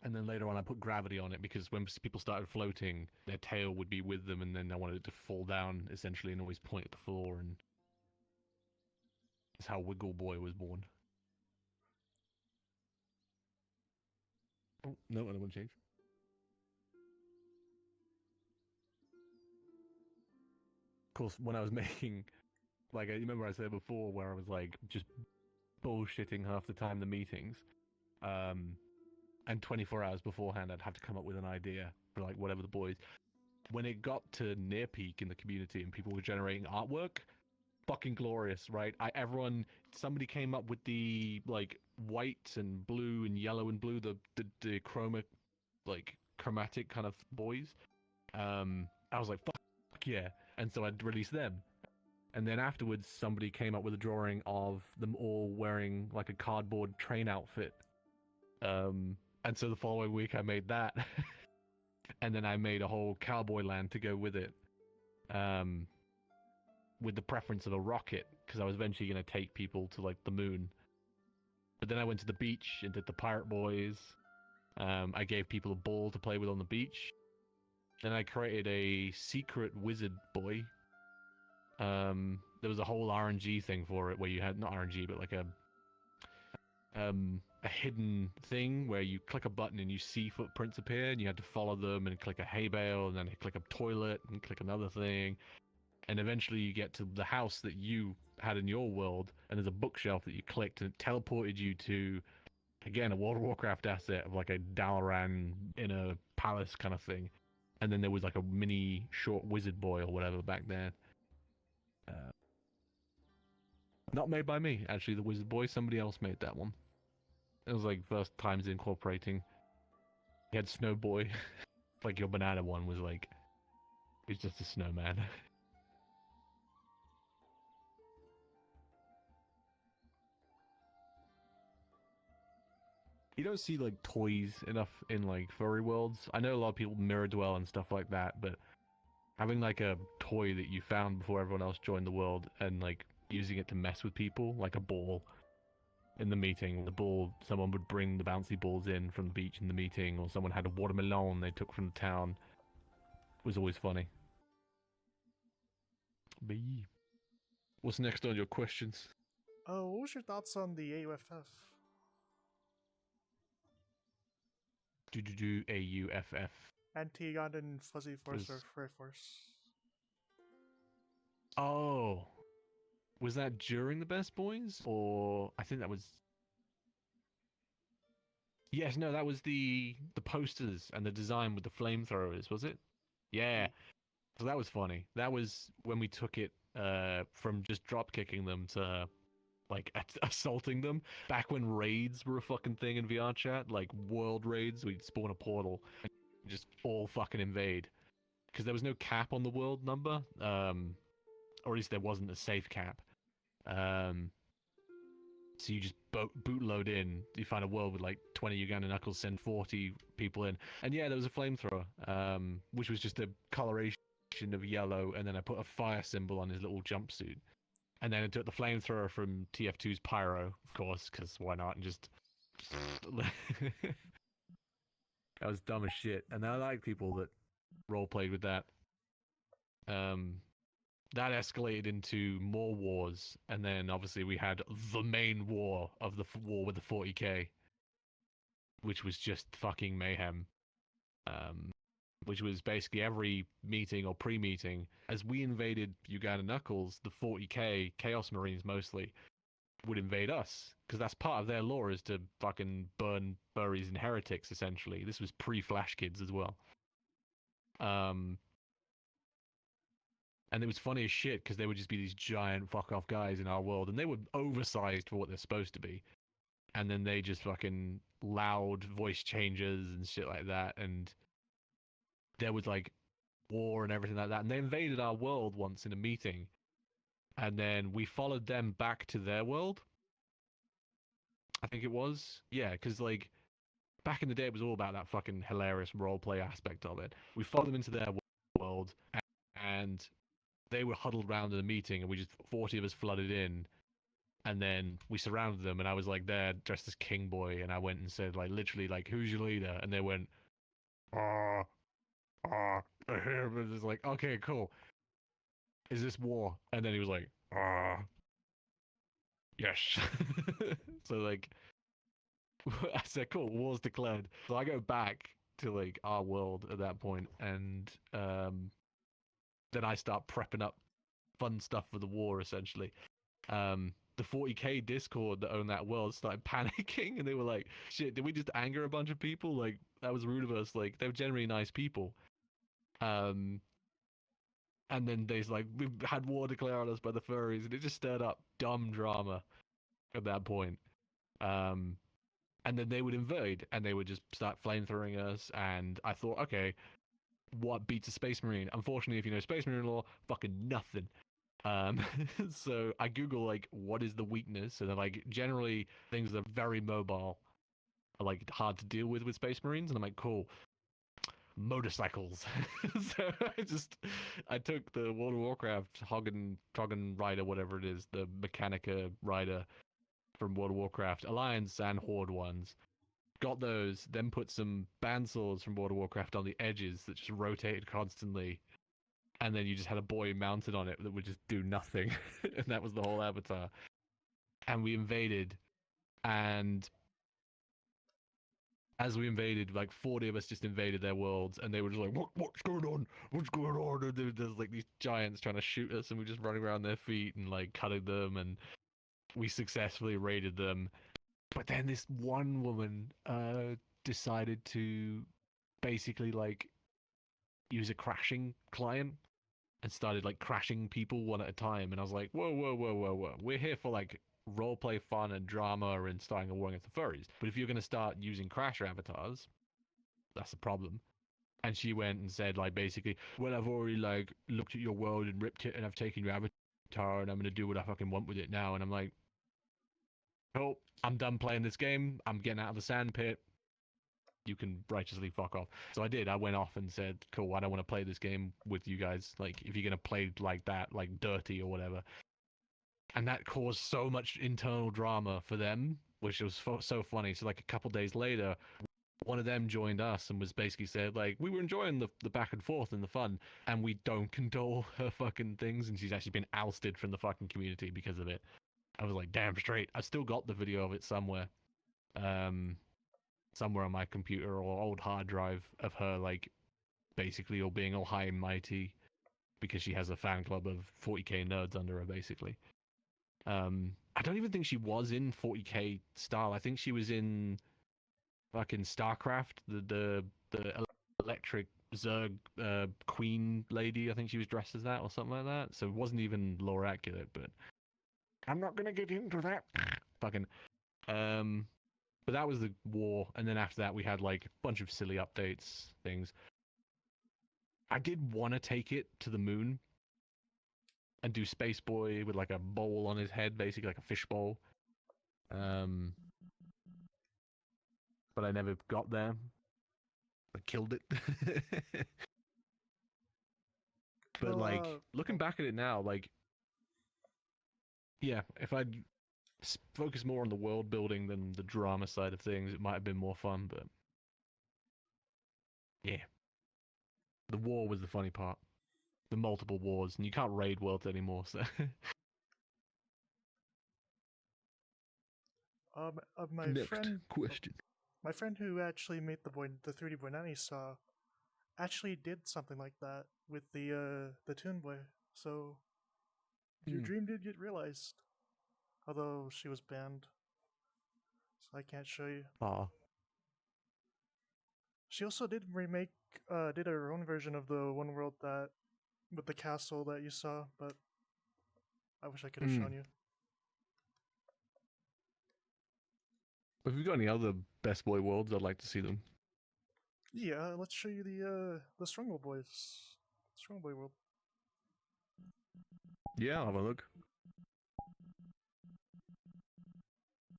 And then later on I put gravity on it because when people started floating, their tail would be with them, and then I wanted it to fall down essentially and always point at the floor, and that's how Wiggle Boy was born. Oh, no, I don't want to change. Of course, when I was making, like, I remember I said before where I was, like, just bullshitting half the time the meetings, and 24 hours beforehand I'd have to come up with an idea for, like, whatever the boys. When it got to near peak in the community and people were generating artwork, fucking glorious, right? Somebody came up with the, like, white and blue and yellow and blue, the chromatic kind of boys. I was like, fuck yeah. And so I'd release them. And then afterwards, somebody came up with a drawing of them all wearing, like, a cardboard train outfit. And so the following week I made that. And then I made a whole cowboy land to go with it. With the preference of a rocket, because I was eventually going to take people to, like, the moon. But then I went to the beach and did the pirate boys. I gave people a ball to play with on the beach. Then I created a secret wizard boy. There was a whole RNG thing for it, where you had, not RNG, but like a hidden thing where you click a button and you see footprints appear, and you had to follow them and click a hay bale, and then click a toilet and click another thing. And eventually you get to the house that you had in your world, and there's a bookshelf that you clicked, and it teleported you to, again, a World of Warcraft asset of like a Dalaran in a palace kind of thing. And then there was like a mini short wizard boy or whatever back then. Not made by me, actually, the wizard boy. Somebody else made that one. It was like first times incorporating. You had Snow Boy. Like your banana one was like, it's just a snowman. You don't see like toys enough in like furry worlds. I know a lot of people mirror dwell and stuff like that, but having like a toy that you found before everyone else joined the world and like using it to mess with people, like a ball in the meeting. The ball, someone would bring the bouncy balls in from the beach in the meeting, or someone had a watermelon they took from the town. It was always funny. But yeah. What's next on your questions? Oh, what was your thoughts on the AUFF? AUFF. Anti-Ugandan Fuzzy Force or Furry Force? Oh. Was that during the Bestbois? Or I think that was... Yes, no, that was the posters and the design with the flamethrowers, was it? Yeah. So that was funny. That was when we took it from just drop kicking them to like assaulting them. Back when raids were a fucking thing in VR chat, like world raids, we'd spawn a portal and just all fucking invade. Because there was no cap on the world number, or at least there wasn't a safe cap. So you just bootload in, you find a world with like 20 Uganda Knuckles, send 40 people in. And yeah, there was a flamethrower, which was just a coloration of yellow, and then I put a fire symbol on his little jumpsuit. And then I took the flamethrower from TF2's Pyro, of course, because why not, and just... That was dumb as shit. And I like people that role-played with that. That escalated into more wars, and then obviously we had the main war of the war with the 40k, which was just fucking mayhem. Which was basically every meeting or pre-meeting, as we invaded Uganda Knuckles, the 40k Chaos Marines mostly would invade us, because that's part of their lore, is to fucking burn furries and heretics. Essentially, this was pre-Flash Kids as well. And it was funny as shit because they would just be these giant fuck off guys in our world, and they were oversized for what they're supposed to be. And then they just fucking loud voice changes and shit like that, and there was like war and everything like that. And they invaded our world once in a meeting, and then we followed them back to their world. I think it was, yeah, because like back in the day, it was all about that fucking hilarious roleplay aspect of it. We followed them into their world, and they were huddled around in a meeting, and we just 40 of us flooded in, and then we surrounded them, and I was like there dressed as King Boy, and I went and said like literally like, who's your leader? And they went, it was like, okay, cool, is this war? And then he was like, yes. So like I said, cool, war's declared. So I go back to like our world at that point, and then I start prepping up fun stuff for the war, essentially. The 40k Discord that owned that world started panicking, and they were like, shit, did we just anger a bunch of people? Like, that was rude of us. Like, they were generally nice people. And then there's like, we had war declared on us by the furries, and it just stirred up dumb drama at that point. And then they would invade, and they would just start flamethrowing us, and I thought, okay, what beats a Space Marine? Unfortunately, if you know Space Marine lore, fucking nothing. So I Google like, what is the weakness? And then like generally things that are very mobile are like hard to deal with Space Marines, and I'm like, cool, motorcycles. So I took the World of Warcraft Hagen rider, whatever it is, the Mechanica rider from World of Warcraft Alliance and Horde ones. Got those, then put some bandswords from World of Warcraft on the edges that just rotated constantly, and then you just had a boy mounted on it that would just do nothing. And that was the whole avatar. And we invaded, and as we invaded, like 40 of us just invaded their worlds, and they were just like, what's going on? What's going on? And there's like these giants trying to shoot us, and we're just running around their feet and like cutting them, and we successfully raided them. But then this one woman decided to basically like use a crashing client and started like crashing people one at a time. And I was like, whoa. We're here for like roleplay fun and drama and starting a war against the furries. But if you're going to start using crasher avatars, that's a problem. And she went and said like basically, well, I've already like looked at your world and ripped it, and I've taken your avatar, and I'm going to do what I fucking want with it now. And I'm like, cool, I'm done playing this game. I'm getting out of the sandpit. You can righteously fuck off. So I did. I went off and said, cool, I don't want to play this game with you guys. Like, if you're going to play like that, like dirty or whatever. And that caused so much internal drama for them, which was so funny. So like a couple days later, one of them joined us and was basically said, like, we were enjoying the back and forth and the fun, and we don't condole her fucking things, and she's actually been ousted from the fucking community because of it. I was like, damn straight. I still got the video of it somewhere. Somewhere on my computer or old hard drive of her, like, basically all being all high and mighty because she has a fan club of 40k nerds under her, basically. I don't even think she was in 40k style. I think she was in fucking StarCraft, the electric Zerg queen lady. I think she was dressed as that or something like that. So it wasn't even lore accurate, but I'm not gonna get into that. Fucking. But that was the war, and then after that we had like a bunch of silly updates, things. I did want to take it to the moon and do Spaceboi with like a bowl on his head, basically like a fish bowl. But I never got there. I killed it. But Well, like looking back at it now, like yeah, if I'd focus more on the world building than the drama side of things, it might have been more fun. But yeah, the war was the funny part. The multiple wars, and you can't raid worlds anymore. So my next friend, question. my friend who actually made the 3D Boy Nanny saw, actually did something like that with the Toon Boy. So your dream did get realized, although she was banned, so I can't show you. Ah. She also did did her own version of the one world that with the castle that you saw, but I wish I could have shown you. If you've got any other Bestboi worlds, I'd like to see them. Yeah, let's show you the Strongbow Boys, Strongboy world. Yeah, I'll have a look.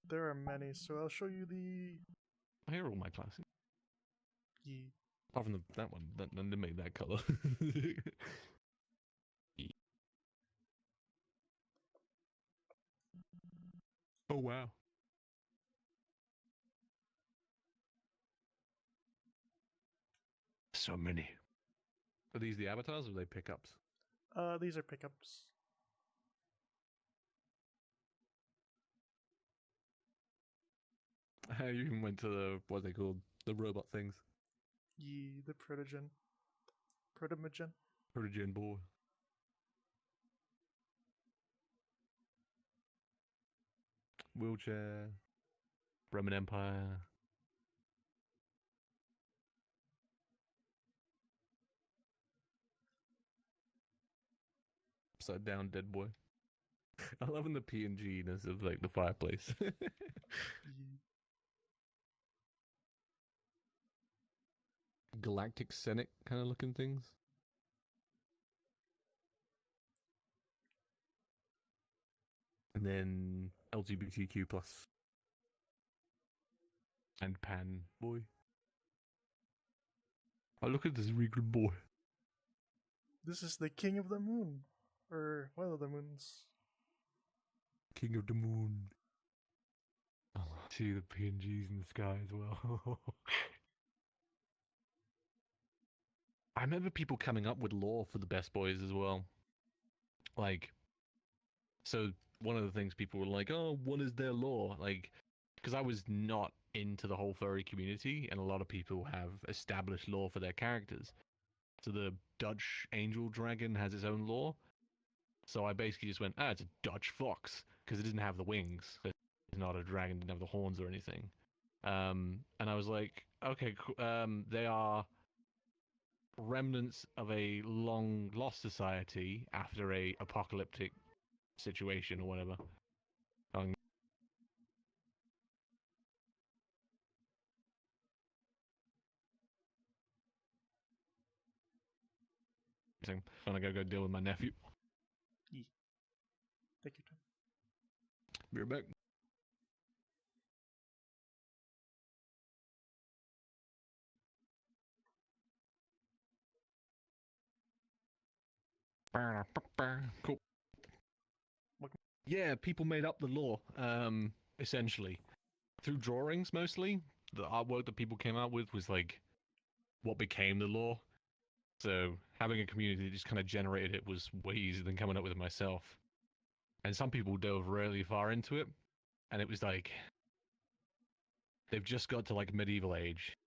There are many, so I'll show you the. I hear all my classics. Yeah. Apart from that one, that didn't make that color. Oh wow. So many. Are these the avatars or are they pickups? These are pickups. You even went to the, what are they called? The robot things. Yeah, the Protogen. Protomogen. Protogen boy. Wheelchair. Roman Empire. Upside down dead boy. I love the PNG-ness of like the fireplace. Yeah. Galactic Senate kind of looking things. And then LGBTQ plus. And Pan boy. Oh, look at this really good boy. This is the King of the Moon, or one of the moons. King of the Moon. Oh, see the PNGs in the sky as well. I remember people coming up with lore for the Bestbois as well. Like, so one of the things people were like, oh, what is their lore? Like, because I was not into the whole furry community, and a lot of people have established lore for their characters. So the Dutch angel dragon has its own lore. So I basically just went, it's a Dutch fox, because it doesn't have the wings. It's not a dragon, didn't have the horns or anything. And I was like, okay, they are remnants of a long lost society after a apocalyptic situation or whatever. I'm gonna go deal with my nephew. Yeah. Take your time. Be right back. Cool. Yeah, people made up the lore, essentially. Through drawings, mostly. The artwork that people came out with was, like, what became the lore. So, having a community that just kind of generated it was way easier than coming up with it myself. And some people dove really far into it, and it was like... They've just got to, like, medieval age.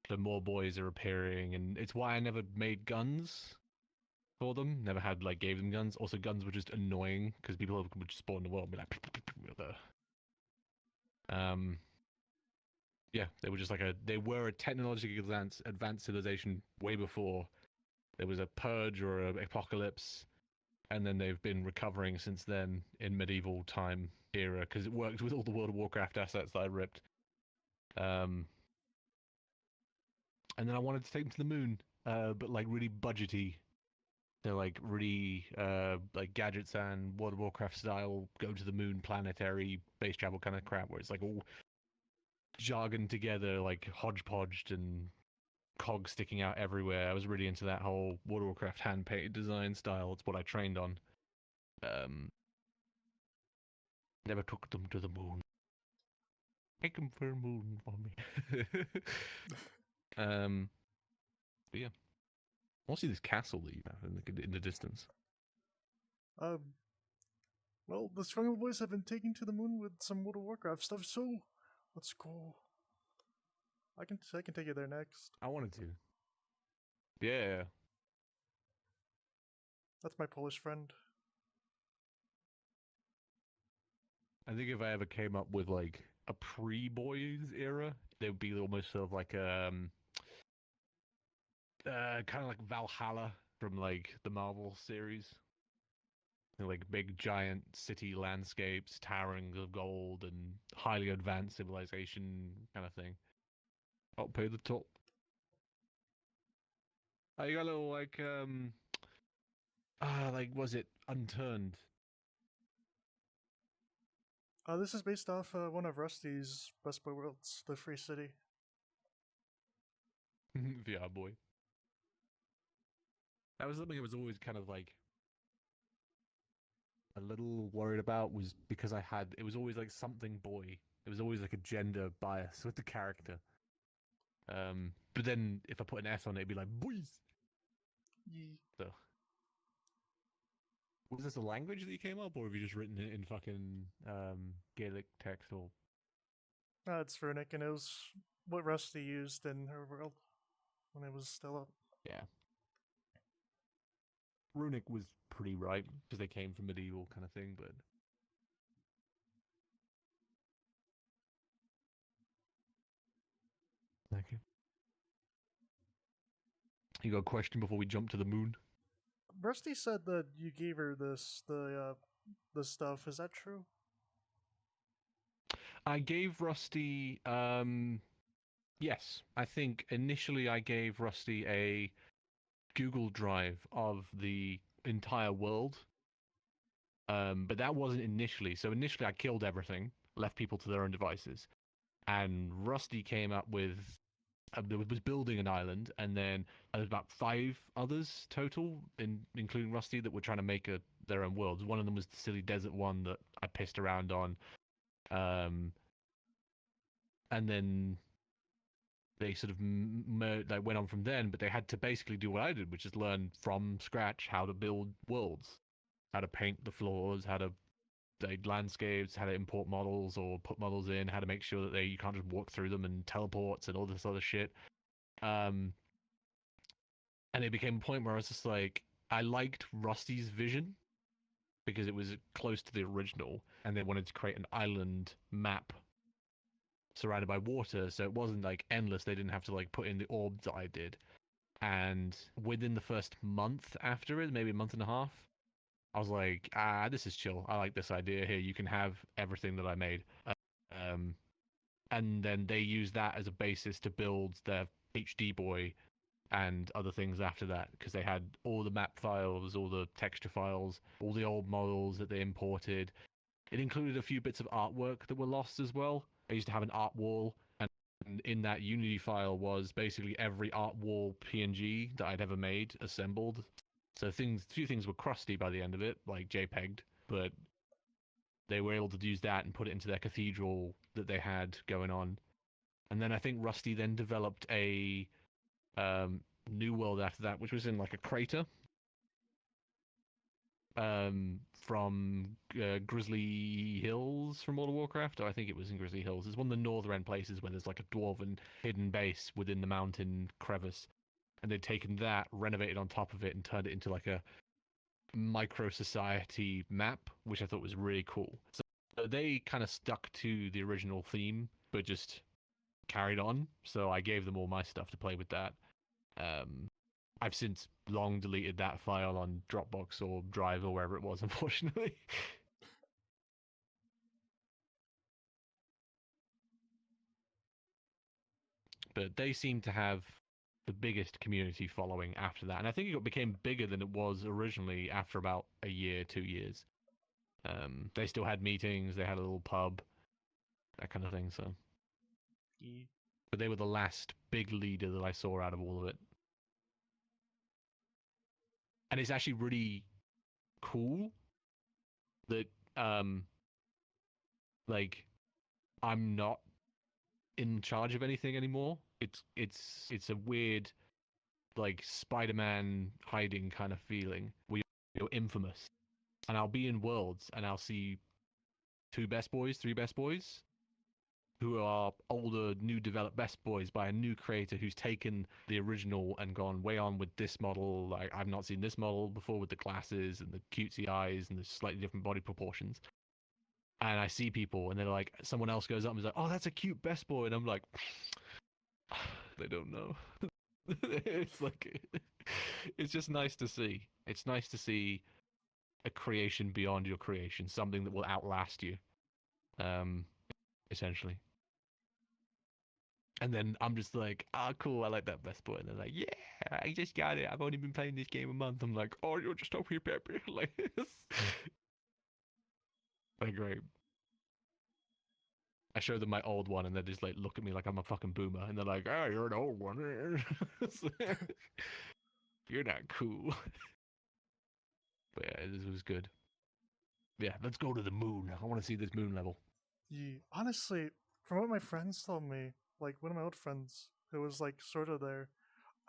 So more boys are appearing, and it's why I never made guns for them. Never had, like, gave them guns. Also, guns were just annoying because people would just spawn in the world and be like, yeah, they were just like they were a technologically advanced civilization way before there was a purge or an apocalypse. and then they've been recovering since then in medieval time era because it worked with all the World of Warcraft assets that I ripped. And then I wanted to take them to the moon, but like really budgety. They're like really like gadgets and World of Warcraft style, go to the moon, planetary space travel kind of crap, where it's like all jargon together, like hodgepodged and cogs sticking out everywhere. I was really into that whole World of Warcraft hand painted design style. It's what I trained on. Never took them to the moon. Take them for a moon for me. But yeah, I want to see this castle that you have in the distance. Well, the Struggle Boys have been taken to the moon with some World of Warcraft stuff, so let's go. I can take you there next. I wanted to. Yeah. That's my Polish friend. I think if I ever came up with like a pre-boys era, they would be almost sort of like kind of like Valhalla from like the Marvel series. Like big giant city landscapes, towering of gold, and highly advanced civilization kind of thing. Up pay the top. Oh, you got a little like was it Unturned? This is based off one of Rusty's Bestboi worlds, the Free City. VR boy. That was something I was always kind of like a little worried about, was because it was always like something boy. It was always like a gender bias with the character. But then if I put an S on it, it'd be like boys. Yee. So, was this a language that you came up, or have you just written it in fucking Gaelic text or? It's runic, and it was what Rusty used in her world when it was still up. Yeah. Runic was pretty right, because they came from medieval kind of thing, but... Thank you. You got a question before we jump to the moon? Rusty said that you gave her the stuff. Is that true? I gave Rusty, yes. I think initially I gave Rusty a Google Drive of the entire world. But that wasn't initially. So initially I killed everything, left people to their own devices. And Rusty came up with, was building an island, and then there was about 5 others total, including Rusty, that were trying to make their own worlds. One of them was the silly desert one that I pissed around on. And then they sort of went on from then, but they had to basically do what I did, which is learn from scratch how to build worlds, how to paint the floors, how to landscapes, how to import models or put models in, how to make sure that you can't just walk through them, and teleports and all this other shit. And it became a point where I was just like, I liked Rusty's vision because it was close to the original, and they wanted to create an island map surrounded by water, so it wasn't like endless. They didn't have to like put in the orbs that I did. And within the first month after it, maybe a month and a half, I was like, this is chill. I like this idea here. You can have everything that I made. And then they used that as a basis to build their HD Boy and other things after that, because they had all the map files, all the texture files, all the old models that they imported. It included a few bits of artwork that were lost as well. I used to have an art wall, and in that Unity file was basically every art wall PNG that I'd ever made assembled. So few things were crusty by the end of it, like JPEG'd, but they were able to use that and put it into their cathedral that they had going on. And then I think Rusty then developed a new world after that, which was in like a crater from Grizzly Hills from World of Warcraft, or I think it was in Grizzly Hills. It's one of the northern places where there's like a dwarven hidden base within the mountain crevice. And they'd taken that, renovated on top of it, and turned it into like a micro-society map, which I thought was really cool. So they kind of stuck to the original theme, but just carried on. So I gave them all my stuff to play with that. I've since long deleted that file on Dropbox or Drive or wherever it was, unfortunately. But they seem to have the biggest community following after that, and I think it became bigger than it was originally after about a year, 2 years. They still had meetings, they had a little pub, that kind of thing. So, Yeah. but they were the last big leader that I saw out of all of it, and it's actually really cool that like I'm not in charge of anything anymore. It's a weird like Spider-Man hiding kind of feeling where you're infamous, and I'll be in worlds and I'll see 2 Bestbois, 3 Bestbois who are older, new developed Bestbois by a new creator who's taken the original and gone way on with this model. Like, I've not seen this model before with the glasses and the cutesy eyes and the slightly different body proportions. And I see people and they're like, someone else goes up and is like, oh, that's a cute Bestboi. And I'm like, they don't know. It's like, it's just nice to see. It's nice to see a creation beyond your creation, something that will outlast you, essentially. And then I'm just like, ah, cool, I like that Bestboi. And they're like, yeah, I just got it. I've only been playing this game a month. I'm like, oh, you're just over here, Pepper. Like, they're great. I show them my old one, and they just like look at me like I'm a fucking boomer, and they're like, "Oh, you're an old one. You're not cool." But yeah, this was good. Yeah, let's go to the moon. I want to see this moon level. Yeah. Honestly, from what my friends told me, like one of my old friends who was like sort of there,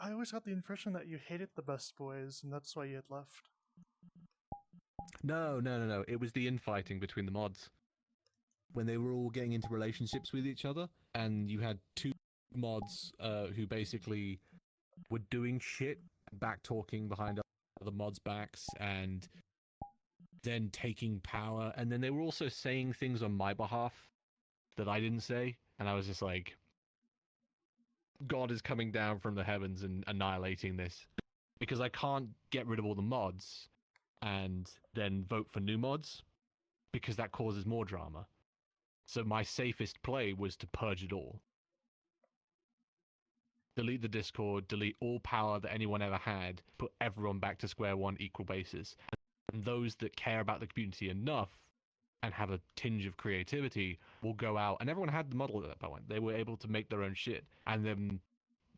I always got the impression that you hated the Bestbois, and that's why you had left. No. It was the infighting between the mods when they were all getting into relationships with each other, and you had 2 mods who basically were doing shit, back talking behind other mods' backs, and then taking power, and then they were also saying things on my behalf that I didn't say, and I was just like, God is coming down from the heavens and annihilating this, because I can't get rid of all the mods and then vote for new mods, because that causes more drama. So my safest play was to purge it all. Delete the Discord, delete all power that anyone ever had, put everyone back to square one, equal basis. And those that care about the community enough and have a tinge of creativity will go out. And everyone had the model at that point. They were able to make their own shit. And then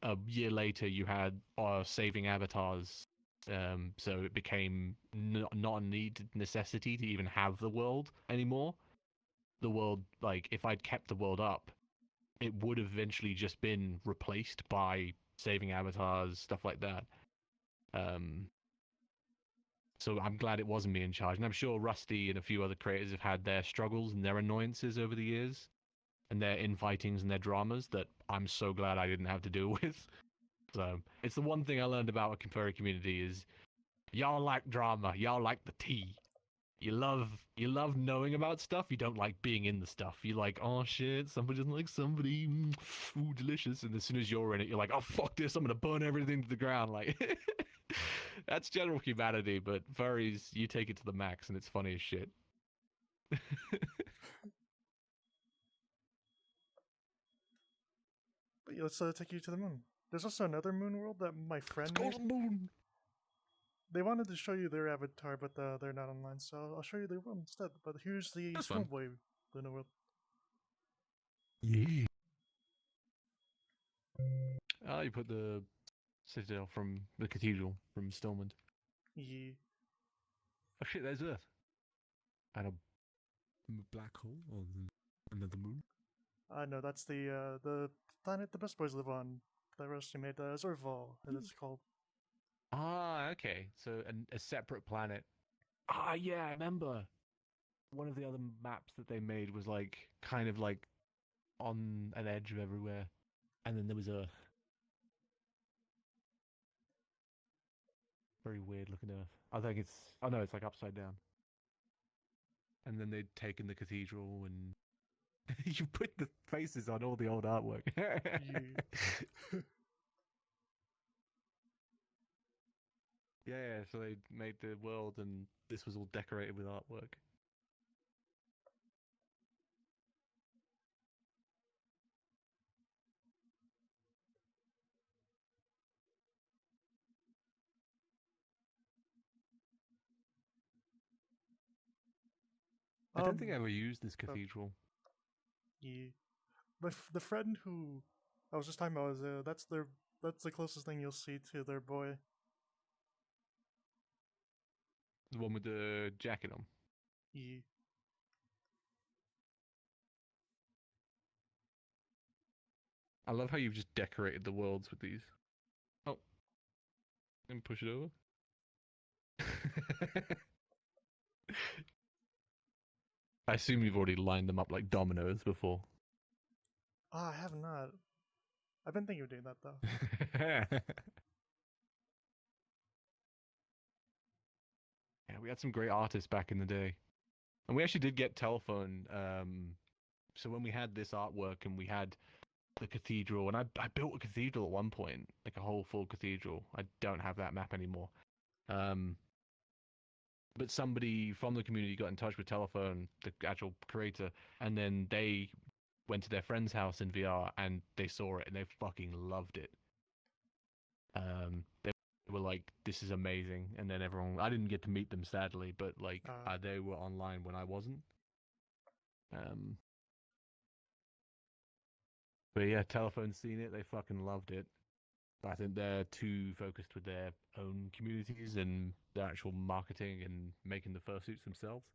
a year later, you had saving avatars. So it became not a necessity to even have the world anymore. The world, like, if I'd kept the world up, it would have eventually just been replaced by saving avatars, stuff like that. So I'm glad it wasn't me in charge. And I'm sure Rusty and a few other creators have had their struggles and their annoyances over the years, and their infightings and their dramas that I'm so glad I didn't have to deal with. So it's the one thing I learned about a furry community is y'all like drama, y'all like the tea. You love knowing about stuff. You don't like being in the stuff. You like, oh shit, somebody doesn't like somebody. Ooh, delicious. And as soon as you're in it, you're like, oh fuck this, I'm gonna burn everything to the ground. Like, that's general humanity. But furries, you take it to the max, and it's funny as shit. But yeah, let's take you to the moon. There's also another moon world that my friend Let's go made. to the moon. They wanted to show you their avatar, but they're not online, so I'll show you their world instead. But here's the That's fun. Snowboy Lunar world. Yeah. Oh, you put the citadel from the cathedral from Stillmond. Yeah. Oh shit, there's Earth. And a black hole or another moon. No, that's the planet the Bestbois live on. That Rusty made Zorval, as it's called. Ah, okay. So a separate planet. Ah, yeah, I remember. One of the other maps that they made was like kind of like on an edge of everywhere, and then there was Earth. Very weird looking Earth. I think it's. Oh no, it's like upside down. And then they'd taken the cathedral, and you put the faces on all the old artwork. Yeah. Yeah, so they made the world, and this was all decorated with artwork. I don't think I ever used this cathedral. Yeah. The friend who I was just talking about is that's the closest thing you'll see to their boy. The one with the jacket on. Yeah. I love how you've just decorated the worlds with these. Oh, and push it over. I assume you've already lined them up like dominoes before. Ah, I have not. I've been thinking of doing that though. Yeah, we had some great artists back in the day. And we actually did get telephone. So when we had this artwork and we had the cathedral, and I built a cathedral at one point, like a whole full cathedral. I don't have that map anymore. But somebody from the community got in touch with Telephone, the actual creator, and then they went to their friend's house in VR and they saw it and they fucking loved it. They were like, "This is amazing," and then everyone. I didn't get to meet them sadly, but like they were online when I wasn't. But yeah, Telephone's seen it. They fucking loved it. But I think they're too focused with their own communities and their actual marketing and making the fursuits themselves.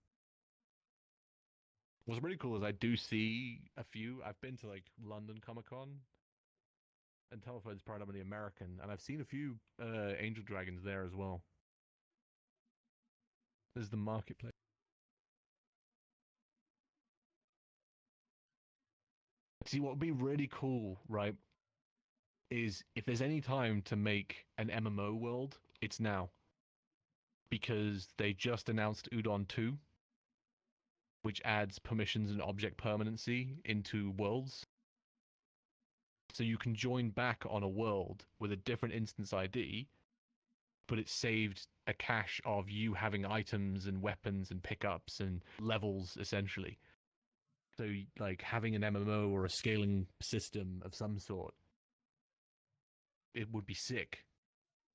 What's really cool is I do see a few. I've been to like London Comic Con, and Telephone's predominantly American, and I've seen a few Angel Dragons there as well. There's the marketplace. See, what would be really cool, right, is if there's any time to make an MMO world, it's now. Because they just announced Udon 2, which adds permissions and object permanency into worlds. So you can join back on a world with a different instance ID, but it's saved a cache of you having items and weapons and pickups and levels, essentially. So, like, having an MMO or a scaling system of some sort, it would be sick.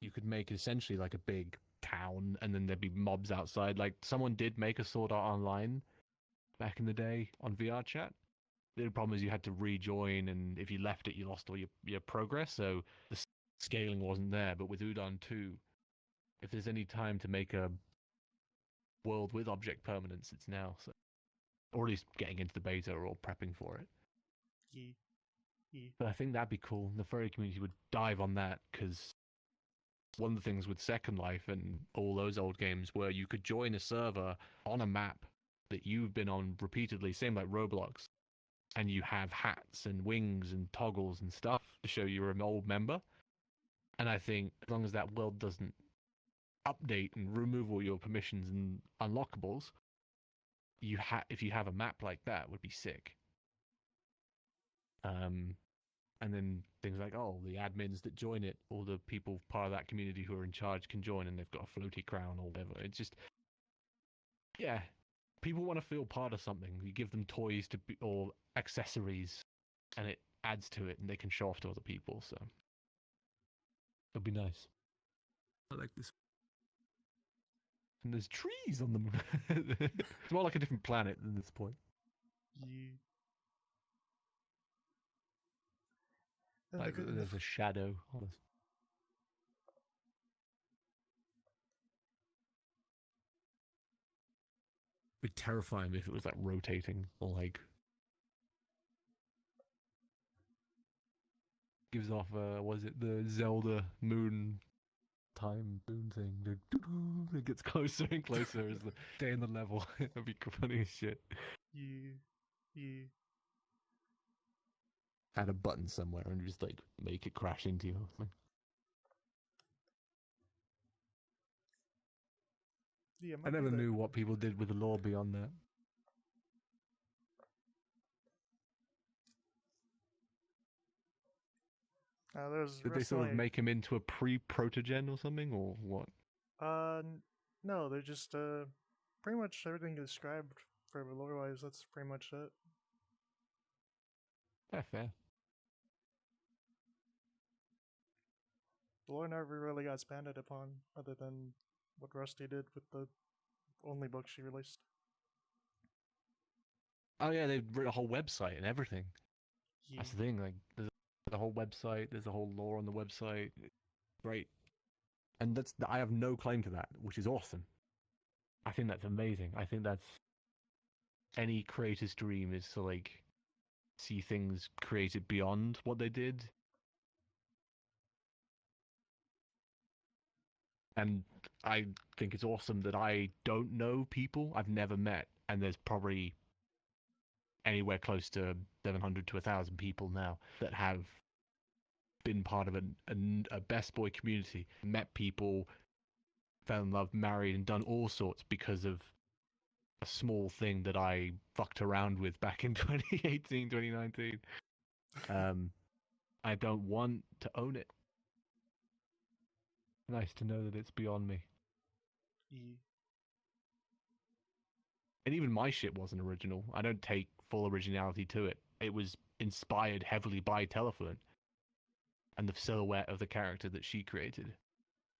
You could make essentially like a big town, and then there'd be mobs outside. Like, someone did make a Sword Art Online back in the day on VR chat. The problem is you had to rejoin, and if you left it, you lost all your progress, so the scaling wasn't there. But with Udon 2, if there's any time to make a world with object permanence, it's now. So, or at least getting into the beta or prepping for it. Yeah. Yeah. But I think that'd be cool. The furry community would dive on that, because one of the things with Second Life and all those old games where you could join a server on a map that you've been on repeatedly, same like Roblox, and you have hats and wings and toggles and stuff to show you're an old member. And I think as long as that world doesn't update and remove all your permissions and unlockables, if you have a map like that, would be sick. And then things like, oh, the admins that join it, or the people part of that community who are in charge can join, and they've got a floaty crown or whatever. It's just, yeah, people want to feel part of something. You give them toys or accessories, and it adds to it, and they can show off to other people. So it'd be nice. I like this. And there's trees on the moon. It's more like a different planet than this point. Yeah. Like, there's a shadow on us. It'd be terrifying if it was like rotating or like gives off was it the Zelda moon time boon thing? It gets closer and closer as the day in the level. That'd be funny as shit. Yeah. Yeah. Add a button somewhere and just like make it crash into you. Yeah, I never knew what people did with the lore beyond that. Did they sort of make him into a pre-protogen or something, or what? No, they're just pretty much everything described for lore-wise. That's pretty much it. Yeah, fair. The lore never really got expanded upon, other than what Rusty did with the only book she released. Oh yeah, they've written a whole website and everything. Yeah. That's the thing. Like, there's a whole website. There's a whole lore on the website. Great. And I have no claim to that, which is awesome. I think that's amazing. I think that's any creator's dream, is to like see things created beyond what they did. And I think it's awesome that I don't know people I've never met, and there's probably anywhere close to 700 to 1,000 people now that have been part of a Best Boy community, met people, fell in love, married, and done all sorts because of a small thing that I fucked around with back in 2018, 2019. I don't want to own it. Nice to know that it's beyond me. Yeah. And even my shit wasn't original. I don't take full originality to it. It was inspired heavily by Telephone and the silhouette of the character that she created,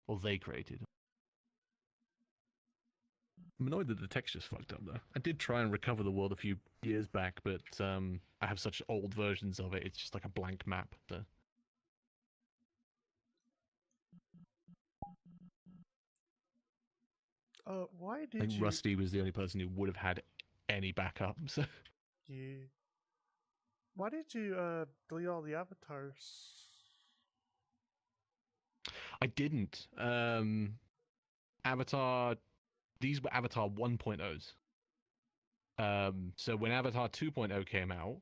or they created. I'm annoyed that the texture's fucked up, though. I did try and recover the world a few years back, but I have such old versions of it, it's just like a blank map. So. Why I did think you? Rusty was the only person who would have had any backup, so... Yeah. Why did you delete all the avatars? I didn't. Avatar... These were Avatar 1.0s. So when Avatar 2.0 came out,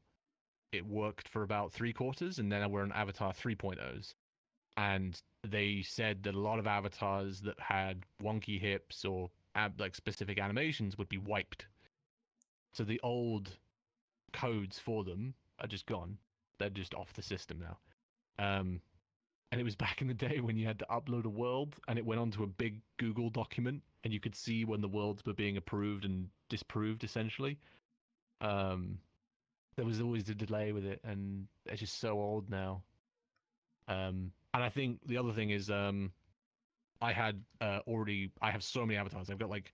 it worked for about 3/4, and then we're on Avatar 3.0s. And they said that a lot of avatars that had wonky hips or like specific animations would be wiped. So the old codes for them are just gone. They're just off the system now. And it was back in the day when you had to upload a world and it went onto a big Google document and you could see when the worlds were being approved and disproved, essentially. There was always a delay with it, and it's just so old now. And I think the other thing is, I have so many avatars. I've got like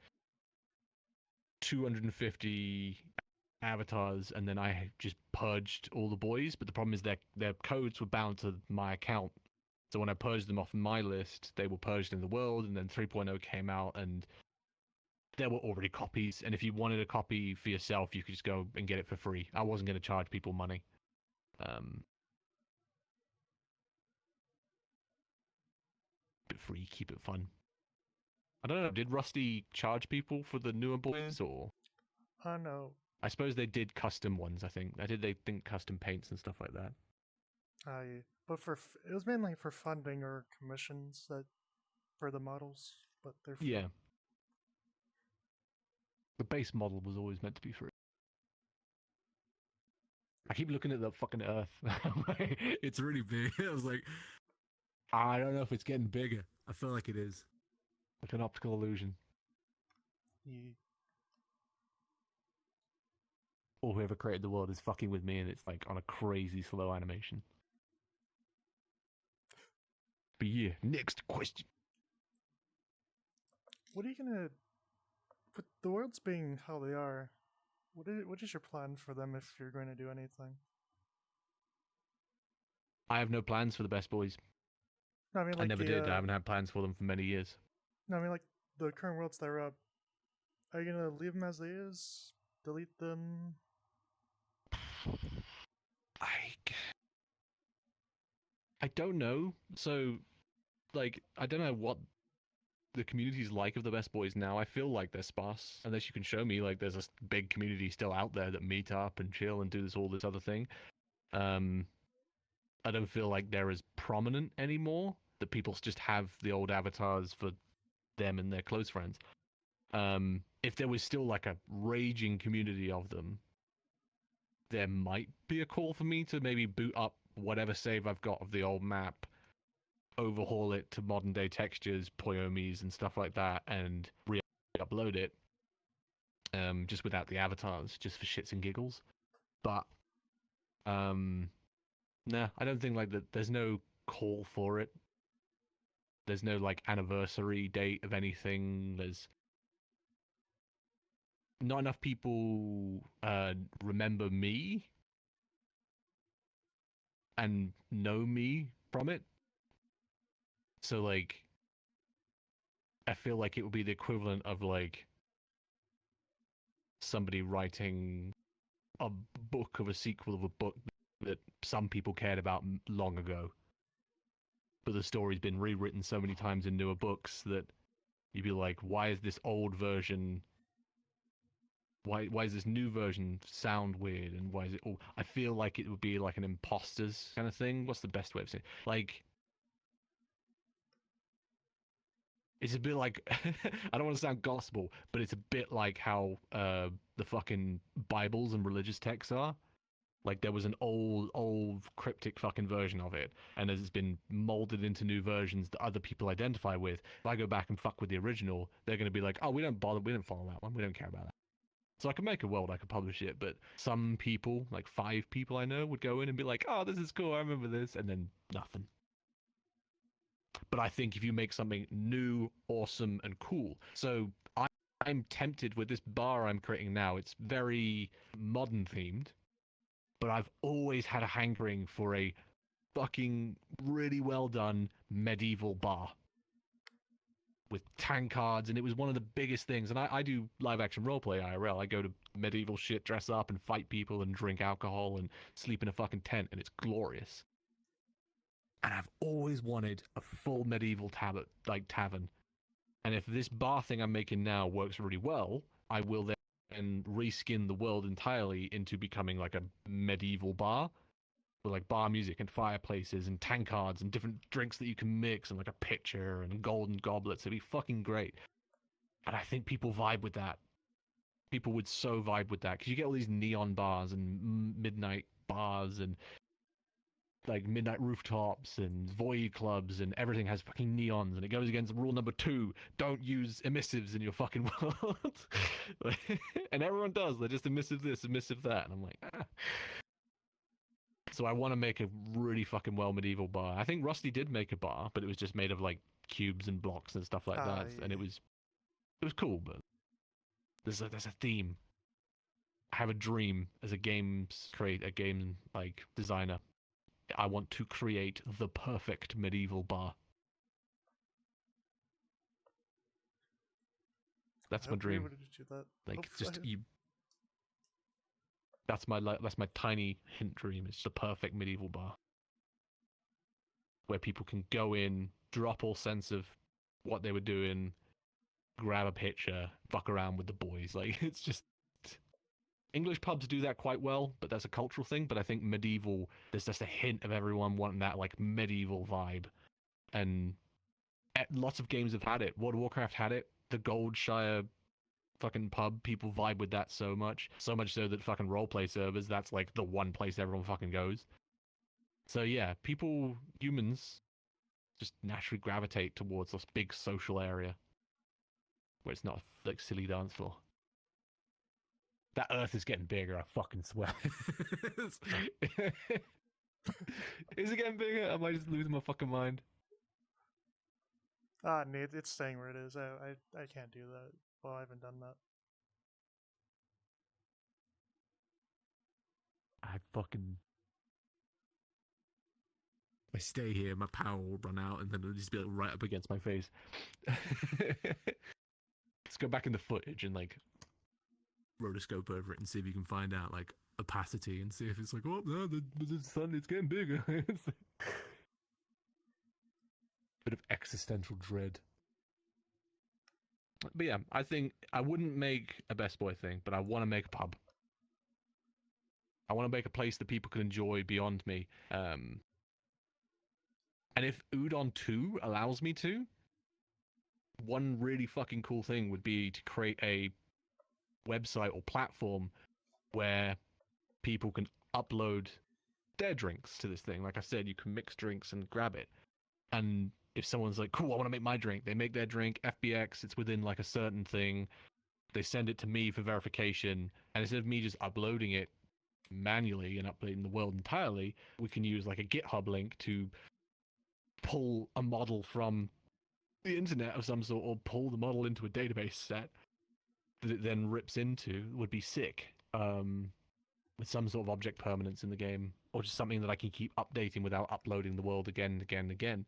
250 avatars, and then I just purged all the boys. But the problem is their codes were bound to my account. So when I purged them off my list, they were purged in the world, and then 3.0 came out, and there were already copies. And if you wanted a copy for yourself, you could just go and get it for free. I wasn't going to charge people money. Keep it free, keep it fun. I don't know, did Rusty charge people for the newer boys, or? No. I suppose they did custom ones, I think. They think custom paints and stuff like that. Yeah. But it was mainly for funding or commissions for the models, but they're free. Yeah. The base model was always meant to be free. I keep looking at the fucking Earth. It's really big. I was like, I don't know if it's getting bigger. I feel like it is. Like an optical illusion. Yeah. Or whoever created the world is fucking with me and it's like on a crazy slow animation. But yeah, next question. What are you gonna... With the worlds being how they are, what is your plan for them if you're going to do anything? I have no plans for the Best Boys. No, I mean, like I never did. I haven't had plans for them for many years. No, I mean, like, the current worlds that are up, are you gonna leave them as they is? Delete them? I don't know. So, like, I don't know what the community's like of the Best Boys now. I feel like they're sparse, unless you can show me like there's a big community still out there that meet up and chill and do all this other thing. I don't feel like they're as prominent anymore. That people just have the old avatars for them and their close friends. If there was still like a raging community of them, there might be a call for me to maybe boot up whatever save I've got of the old map overhaul it to modern day textures, poyomis and stuff like that, and re-upload it, just without the avatars, just for shits and giggles. But nah, I don't think like that. There's no call for it. There's no like anniversary date of anything. There's not enough people remember me and know me from it. So like, I feel like it would be the equivalent of like somebody writing a book of a sequel of a book that some people cared about long ago, but the story's been rewritten so many times in newer books that you'd be like, why is this old version, why is this new version sound weird, and why is it all... I feel like it would be like an imposters kind of thing. What's the best way of saying it? Like, it's a bit like I don't want to sound gospel, but it's a bit like how the fucking Bibles and religious texts are. Like, there was an old cryptic fucking version of it, and as it's been molded into new versions that other people identify with, if I go back and fuck with the original, they're going to be like, oh, we don't follow that one, we don't care about that. So I could make a world, I could publish it, but some people, like 5 people I know, would go in and be like, oh, this is cool, I remember this, and then nothing. But I think if you make something new, awesome, and cool, so I'm tempted with this bar I'm creating now. It's very modern themed, but I've always had a hankering for a fucking really well done medieval bar with tank cards, and it was one of the biggest things. And I do live action roleplay IRL. I go to medieval shit, dress up and fight people and drink alcohol and sleep in a fucking tent, and it's glorious. And I've always wanted a full medieval tavern. And if this bar thing I'm making now works really well, I will then reskin the world entirely into becoming like a medieval bar with like bar music and fireplaces and tankards and different drinks that you can mix and like a pitcher and golden goblets. It'd be fucking great. And I think people vibe with that. People would so vibe with that, because you get all these neon bars and midnight bars and like midnight rooftops and void clubs, and everything has fucking neons, and it goes against rule number 2: don't use emissives in your fucking world. And everyone does. They're just emissive this, emissive that, and I'm like, ah. So I want to make a really fucking well medieval bar. I think Rusty did make a bar, but it was just made of like cubes and blocks and stuff like that, Yeah. and it was cool. But there's a theme. I have a dream as a game like designer. I want to create the perfect medieval bar. That's my dream. Like, just you. That's my tiny hint dream. It's the perfect medieval bar where people can go in, drop all sense of what they were doing, grab a picture, fuck around with the boys. Like, it's just... English pubs do that quite well, but that's a cultural thing. But I think medieval, there's just a hint of everyone wanting that like medieval vibe, and lots of games have had it. World of Warcraft had it. The Goldshire fucking pub, people vibe with that so much so that fucking roleplay servers, that's like the one place everyone fucking goes. So yeah, humans just naturally gravitate towards this big social area where it's not like silly dance floor. That Earth is getting bigger, I fucking swear. Is it getting bigger? Am I just losing my fucking mind? Nate, it's staying where it is. I can't do that. Well, I haven't done that. I stay here, my power will run out, and then it'll just be like right up against my face. Let's go back in the footage and like rotoscope over it and see if you can find out like opacity and see if it's like, oh no, the sun, it's getting bigger. Bit of existential dread. But yeah, I think I wouldn't make a Bestboi thing, but I want to make a pub. I want to make a place that people can enjoy beyond me. And if Udon 2 allows me to, one really fucking cool thing would be to create a website or platform where people can upload their drinks to this thing. Like I said, you can mix drinks and grab it. And if someone's like, cool, I want to make my drink, they make their drink, FBX, it's within like a certain thing. They send it to me for verification. And instead of me just uploading it manually and updating the world entirely, we can use like a GitHub link to pull a model from the internet of some sort, or pull the model into a database set that it then rips into. Would be sick. With some sort of object permanence in the game, or just something that I can keep updating without uploading the world again and again and again.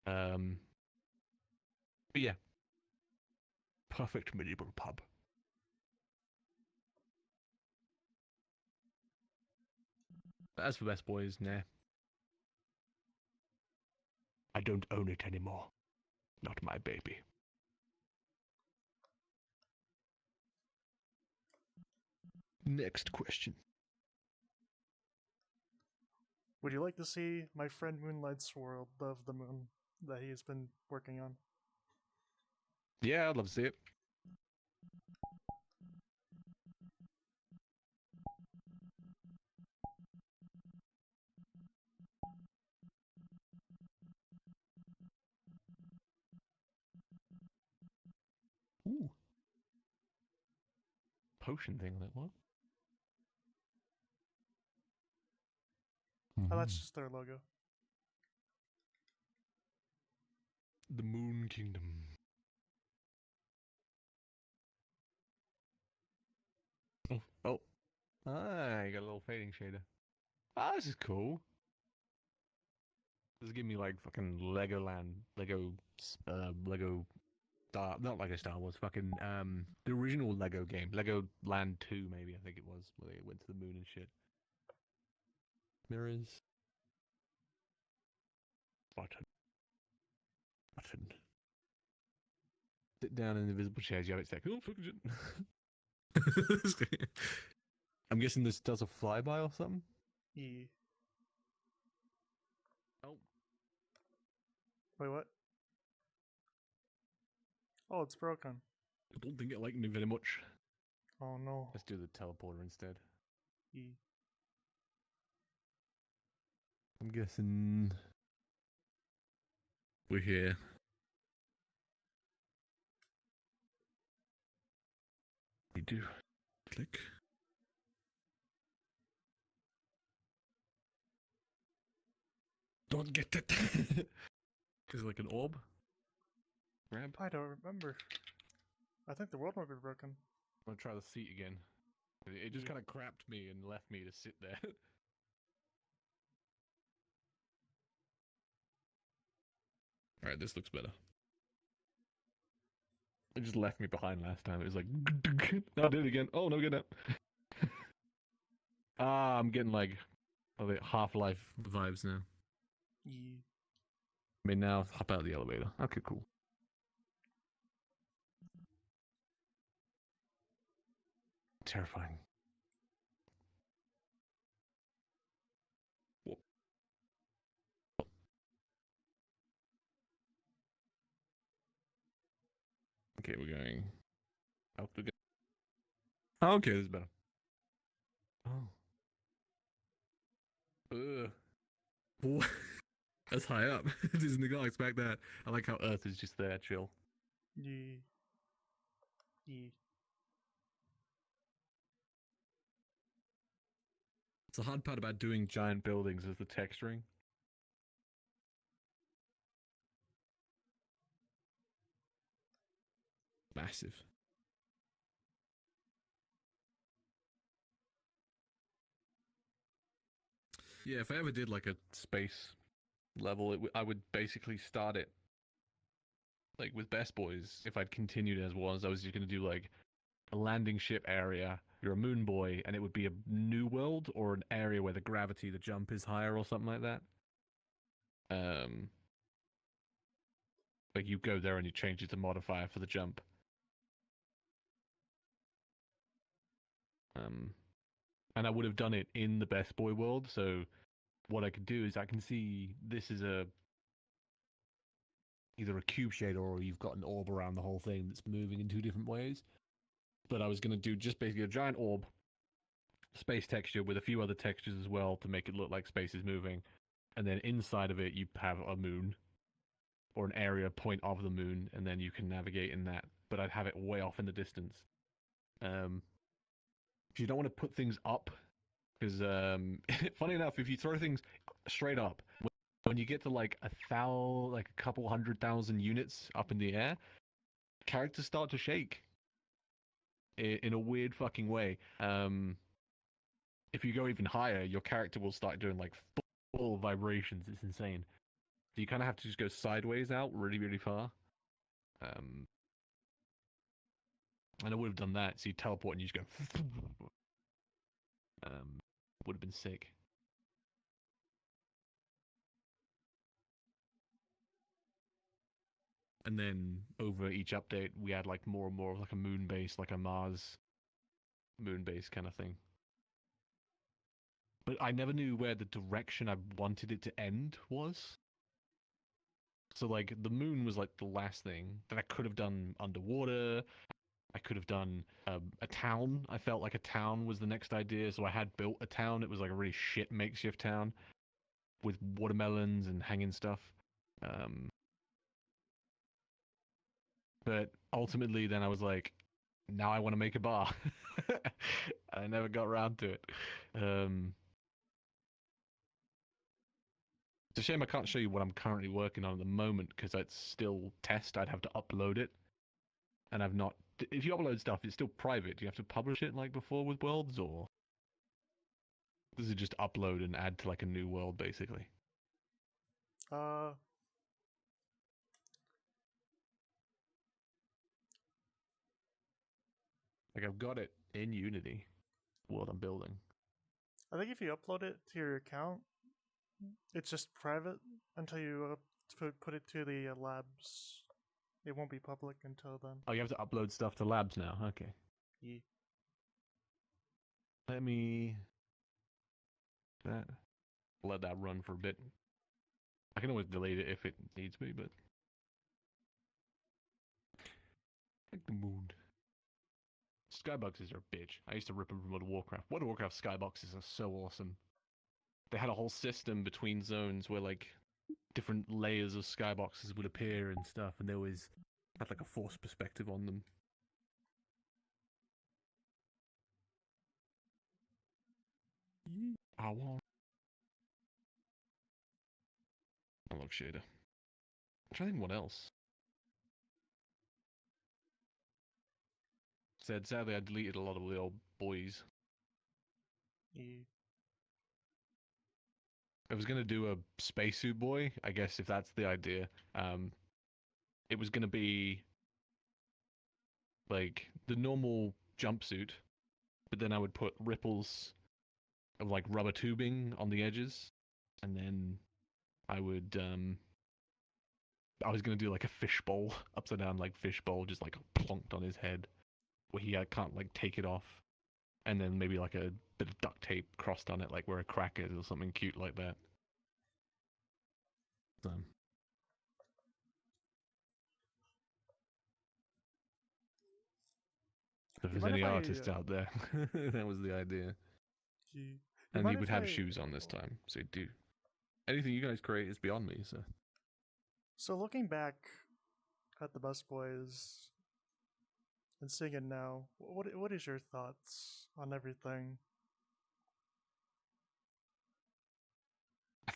But yeah, perfect medieval pub. But as for Bestbois, nah. I don't own it anymore. Not my baby. Next question. Would you like to see my friend Moonlight's World of the Moon that he's been working on? Yeah, I'd love to see it. Ooh. Potion thing, like what? Oh, that's just their logo. The Moon Kingdom. Oh. Ah, you got a little fading shader. Ah, this is cool. This is giving me like fucking Legoland, Lego Star, not Lego Star Wars, fucking the original Lego game, Lego Land 2 maybe, I think it was, where they went to the moon and shit. Mirrors. Button. Sit down in invisible chairs, you have it stacked. Oh, fucking shit. I'm guessing this does a flyby or something? Yeah. Oh. Wait, what? Oh, it's broken. I don't think it liked me very much. Oh no. Let's do the teleporter instead. Yeah. I'm guessing we're here. We do. Click. Don't get it. Is it like an orb? Grab? I don't remember. I think the world might be broken. I'm gonna try the seat again. It just kind of crapped me and left me to sit there. Alright, this looks better. It just left me behind last time. It was like, I did it again. Oh, no, get out. I'm getting like Half-Life vibes now. Yeah. I mean, now hop out of the elevator. Okay, cool. Terrifying. Whoa. Okay, we're going up again. Oh, okay, this is better. Oh. Ugh. That's high up. Didn't expect that. I like how Earth is just there, chill. Yeah. Yeah. It's the hard part about doing giant buildings is the texturing. Massive. Yeah, if I ever did like a space level, I would basically start it like with Bestbois. If I'd continued as was, I was just going to do like a landing ship area. You're a moon boy, and it would be a new world or an area where the gravity, the jump is higher or something like that. Like you go there and you change it to modifier for the jump. And I would have done it in the Bestboi world. So what I could do is I can see this is either a cube shader or you've got an orb around the whole thing that's moving in two different ways. But I was going to do just basically a giant orb, space texture with a few other textures as well to make it look like space is moving. and then inside of it you have a moon or an area point of the moon, and then you can navigate in that. But I'd have it way off in the distance. You don't want to put things up because, funny enough, if you throw things straight up, when you get to like a couple 100,000 units up in the air, characters start to shake in a weird fucking way. If you go even higher, your character will start doing like full vibrations. It's insane. So you kind of have to just go sideways out really, really far. And I would have done that. So you teleport and you just go. Would have been sick. And then over each update, we had like more and more of like a moon base, like a Mars moon base kind of thing. But I never knew where the direction I wanted it to end was. So like the moon was like the last thing that I could have done underwater. I could have done a town. I felt like a town was the next idea. So I had built a town. It was like a really shit makeshift town with watermelons and hanging stuff. But ultimately, then I was like, now I want to make a bar. I never got around to it. It's a shame I can't show you what I'm currently working on at the moment because it's still test. I'd have to upload it. And I've not... If you upload stuff, it's still private. Do you have to publish it like before with worlds, or... Does it just upload and add to like a new world, basically? Like, I've got it in Unity, world I'm building. I think if you upload it to your account, it's just private until you put it to the labs. It won't be public until then. Oh, you have to upload stuff to labs now? Okay. Yeah. Let me... Let that run for a bit. I can always delete it if it needs me, but... Like the moon. Skyboxes are a bitch. I used to rip them from World of Warcraft. World of Warcraft skyboxes are so awesome. They had a whole system between zones where like different layers of skyboxes would appear and stuff, and they always had like a forced perspective on them. I want unlock shader. I'm trying to think what else. Sadly I deleted a lot of the old boys. Yeah. I was gonna do a spacesuit boy, I guess, if that's the idea. It was gonna be like the normal jumpsuit, but then I would put ripples of like rubber tubing on the edges, and then I would I was gonna do like a fishbowl, upside down like fishbowl, just like plonked on his head, where he can't like take it off, and then maybe like a bit of duct tape crossed on it, like where a crack is, or something cute like that. So, if there's any artists out there, that was the idea. And he would have shoes on this time, so he'd do anything you guys create is beyond me. So looking back at the Bestbois and seeing it now, what is your thoughts on everything? I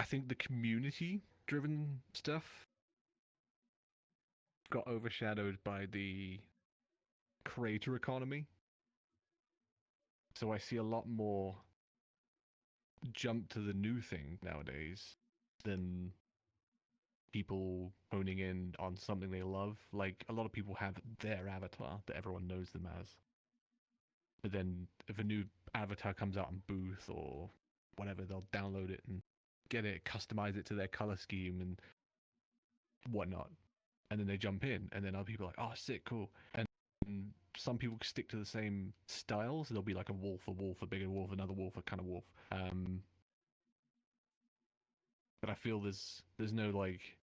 think the community-driven stuff got overshadowed by the creator economy. So I see a lot more jump to the new thing nowadays than people honing in on something they love. Like, a lot of people have their avatar that everyone knows them as. But then if a new avatar comes out on Booth or whatever, they'll download it and get it, customize it to their color scheme and whatnot. And then they jump in, and then other people are like, oh, sick, cool. And some people stick to the same styles. There'll be like a wolf, a bigger wolf, another wolf, a kind of wolf. But I feel there's no like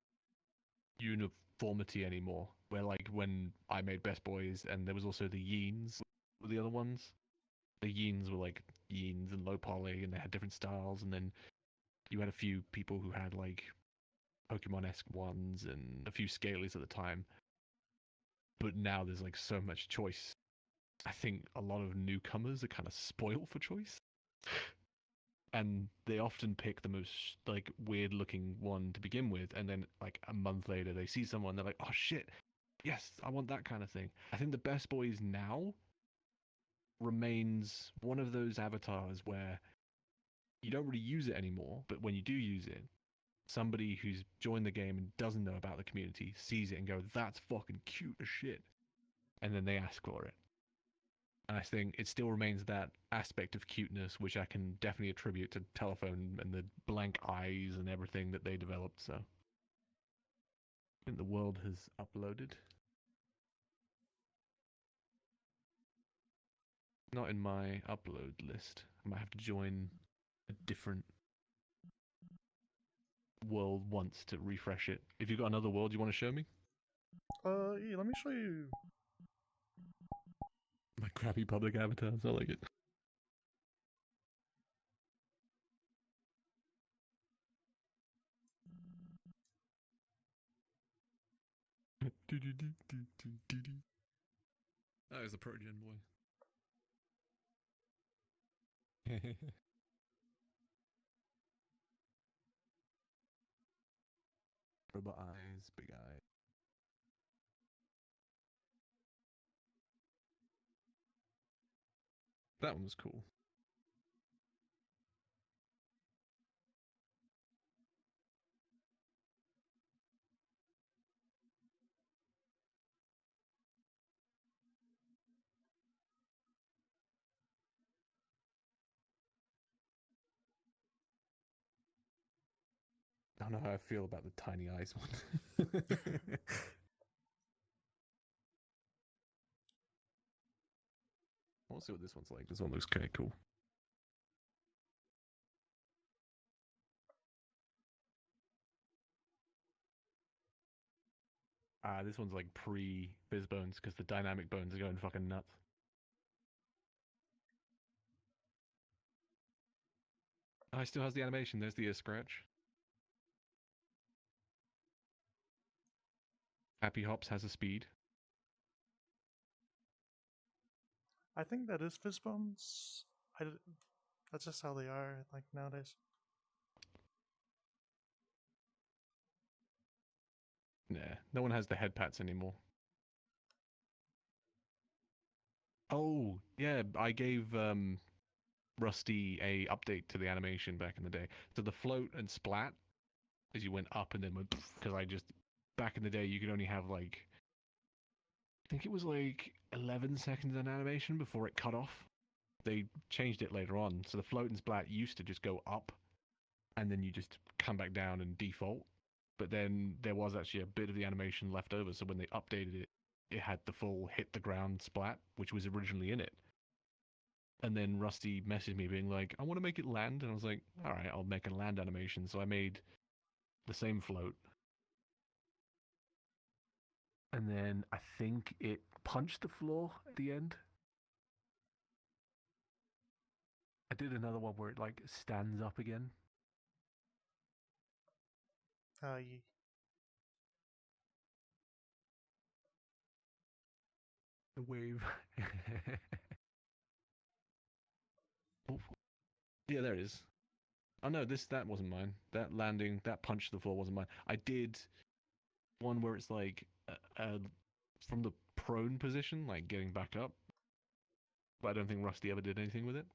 uniformity anymore. Where like when I made Bestbois, and there was also the Yeens, were the other ones. the Yeens were like Yeens and low poly, and they had different styles, and then you had a few people who had like Pokemon-esque ones and a few scalies at the time. But now there's like so much choice. I think a lot of newcomers are kind of spoiled for choice. And they often pick the most like weird looking one to begin with, and then like a month later they see someone, they're like, oh shit, yes, I want that kind of thing. I think the Bestbois now remains one of those avatars where you don't really use it anymore, but when you do use it, somebody who's joined the game and doesn't know about the community sees it and go, that's fucking cute as shit. And then they ask for it. And I think it still remains that aspect of cuteness, which I can definitely attribute to Telephone and the blank eyes and everything that they developed. So I think the world has uploaded. Not in my upload list. I might have to join a different world once to refresh it. If you've got another world you want to show me? Yeah, let me show you. My crappy public avatars, I like it. Oh, it's the Progen boy. Robot eyes, big eye. That one was cool. I don't know how I feel about the tiny eyes one. We'll see what this one's like. This one looks kind of cool. This one's like pre-Biz Bones because the dynamic bones are going fucking nuts. Oh, it still has the animation. There's the ear scratch. Happy Hops has a speed. I think that is Fistbones. That's just how they are, like, nowadays. Nah, no one has the head pats anymore. Oh, yeah, I gave Rusty a update to the animation back in the day. So the float and splat as you went up and then went, because I just, back in the day, you could only have like, I think it was like 11 seconds in animation before it cut off. They changed it later on. So the float and splat used to just go up and then you just come back down and default. But then there was actually a bit of the animation left over. So when they updated it, it had the full hit the ground splat, which was originally in it. And then Rusty messaged me being like, I want to make it land. And I was like, all right, I'll make a land animation. So I made the same float. And then I think it punched the floor at the end. I did another one where it like stands up again. Yeah. The wave. Oh. Yeah, there it is. Oh no, that wasn't mine. That landing, that punch to the floor wasn't mine. I did one where it's like from the prone position, like getting back up. But I don't think Rusty ever did anything with it.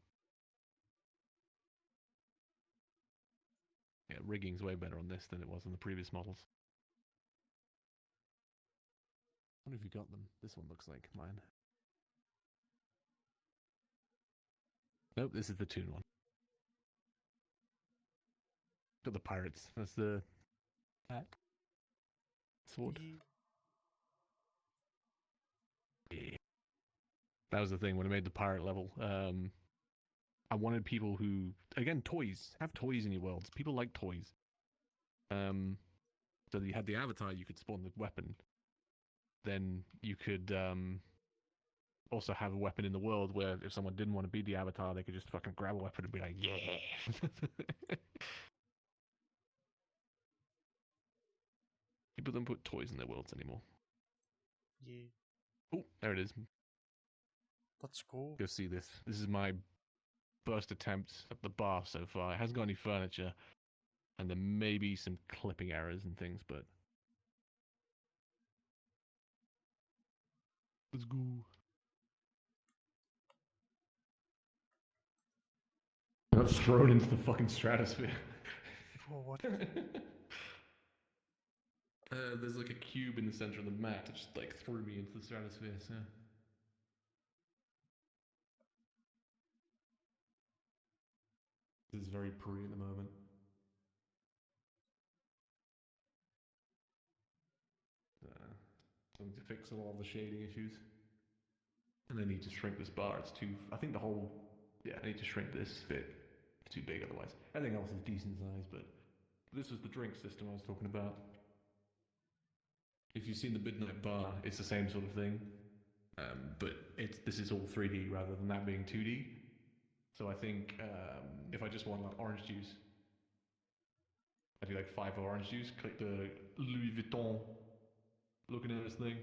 Yeah, rigging's way better on this than it was on the previous models. I wonder if you got them. This one looks like mine. Nope, this is the Toon one. Got the pirates. That's the sword. Yeah. That was the thing when I made the pirate level. I wanted people who, again, toys. Have toys in your worlds. People like toys. So you had the avatar, you could spawn the weapon. Then you could also have a weapon in the world where if someone didn't want to be the Avatar, they could just fucking grab a weapon and be like, yeah. People don't put toys in their worlds anymore. Yeah. Oh, there it is. Let's go. Go see this. This is my first attempt at the bar so far. It hasn't got any furniture, and there may be some clipping errors and things, but let's go. I got thrown into the fucking stratosphere. Oh, what? There's like a cube in the center of the map that just like threw me into the stratosphere, so. This is very pre at the moment. Something to fix all the shading issues. And I need to shrink this bar. It's too. I think the whole. Yeah, I need to shrink this bit. It's too big otherwise. Everything else is decent size, but this was the drink system I was talking about. If you've seen the Midnight Bar, it's the same sort of thing, but this is all 3D rather than that being 2D. So I think if I just want like orange juice, I do like 5 orange juice. Click the Louis Vuitton looking at this thing,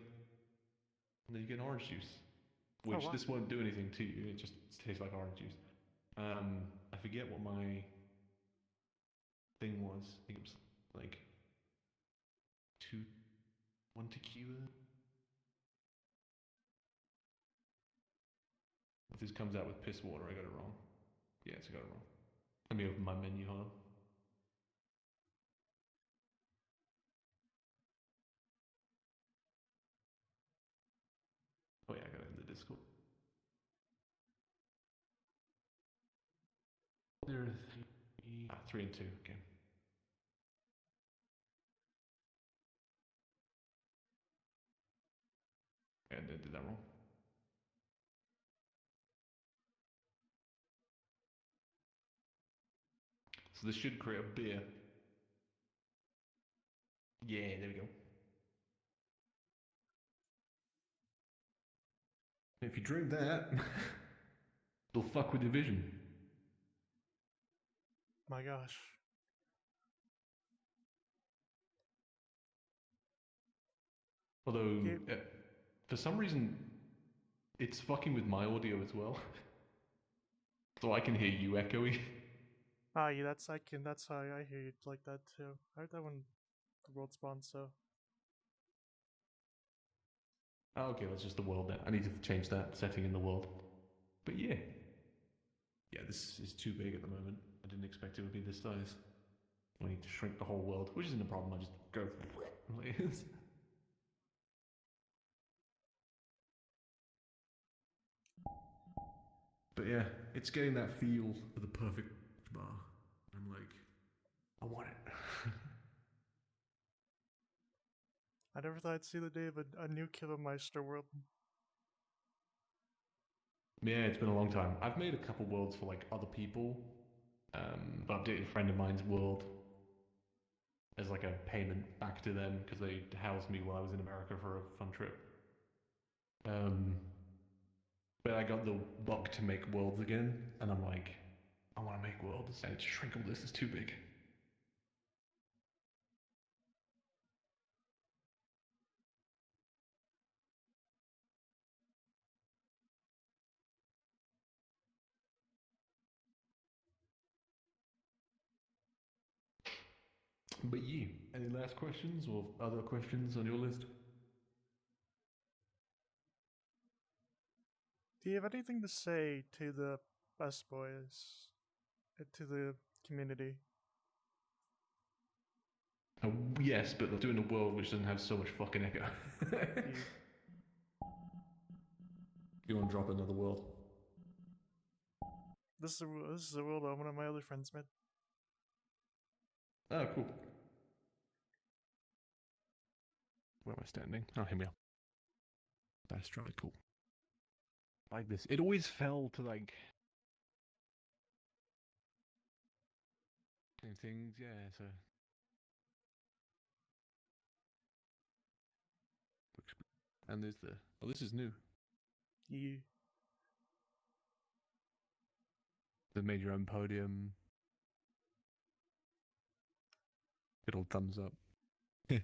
and then you get orange juice. Which wow. This won't do anything to you. It just tastes like orange juice. I forget what my thing was. I think it was like 1 tequila. If this comes out with piss water, I got it wrong. Yes, I got it wrong. Let me open my menu, hold on. Oh yeah, I got it in the Discord. There are 3 and 2, okay. Yeah, I did that wrong. So this should create a beer. Yeah, there we go. If you drink that, it'll fuck with your vision. My gosh. Although, for some reason, it's fucking with my audio as well. So I can hear you echoey. Ah, yeah, that's how I hear you like that too. I heard that when the world spawned, so. Oh, okay, that's just the world then. I need to change that setting in the world. But yeah. Yeah, this is too big at the moment. I didn't expect it would be this size. I need to shrink the whole world, which isn't a problem. I just go like this. But yeah, it's getting that feel for the perfect bar. I'm like, I want it. I never thought I'd see the day of a new Kibblemeister world. Yeah, it's been a long time. I've made a couple worlds for like other people. Updated a friend of mine's world as like a payment back to them because they housed me while I was in America for a fun trip. But I got the bug to make worlds again, and I'm like, I want to make worlds, and shrink all this is too big. But yeah, any last questions or other questions on your list? Do you have anything to say to the Bestbois, to the community? Yes, but they're doing a world which doesn't have so much fucking echo. You want to drop another world? This is a world one of my other friends made. Oh, cool. Where am I standing? Oh, here we are. That's really cool. Like this. It always fell to like same things, yeah, so and there's the this is new. You They made your own podium. Good old thumbs up. The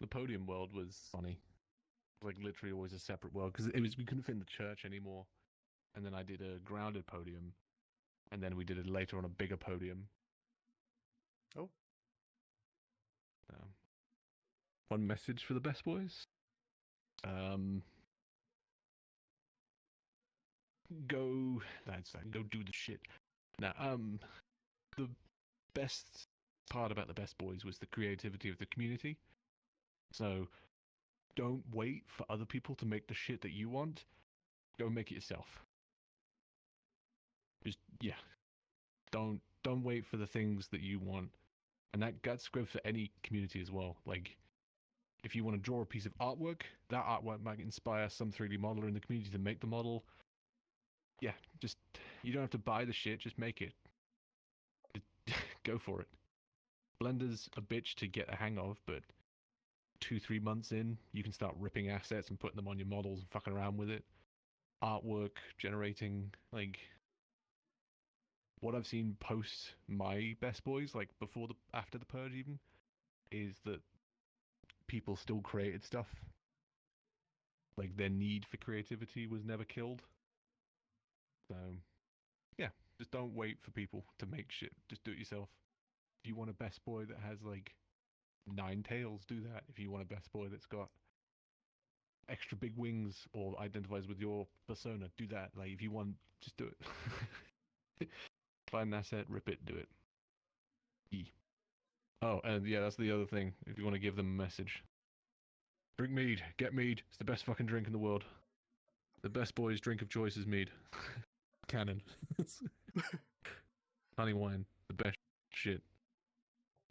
podium world was funny. Like literally always a separate world because we couldn't fit in the church anymore. And then I did a grounded podium, and then we did it later on a bigger podium. Oh. One message for the Bestbois. Go do the shit. Now, the best part about the Bestbois was the creativity of the community. So, don't wait for other people to make the shit that you want. Go make it yourself. Just don't wait for the things that you want, and that's good for any community as well. Like, if you want to draw a piece of artwork, that artwork might inspire some 3D modeler in the community to make the model. Yeah, just you don't have to buy the shit, just make it. Go for it. Blender's a bitch to get a hang of, but 2-3 months in, you can start ripping assets and putting them on your models and fucking around with it. Artwork generating, like what I've seen post my Bestbois, like after the purge even, is that people still created stuff. Like their need for creativity was never killed. So yeah, just don't wait for people to make shit. Just do it yourself. If you want a Bestboi that has like 9 tails, do that. If you want a Bestboi that's got extra big wings or identifies with your persona, do that. Like if you want, just do it. Find an asset, rip it, do it. Oh, and yeah, that's the other thing. If you want to give them a message, drink mead. Get mead. It's the best fucking drink in the world. The Bestbois' drink of choice is mead. Canon. Honey wine. The best shit.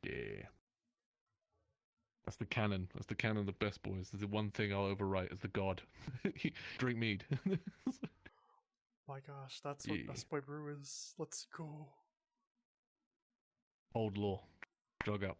Yeah. That's the canon. That's the canon of the Bestbois. There's the one thing I'll overwrite as the god. Drink mead. My gosh, that's what Bestboi Brew is. Let's go. Old law. Drug up.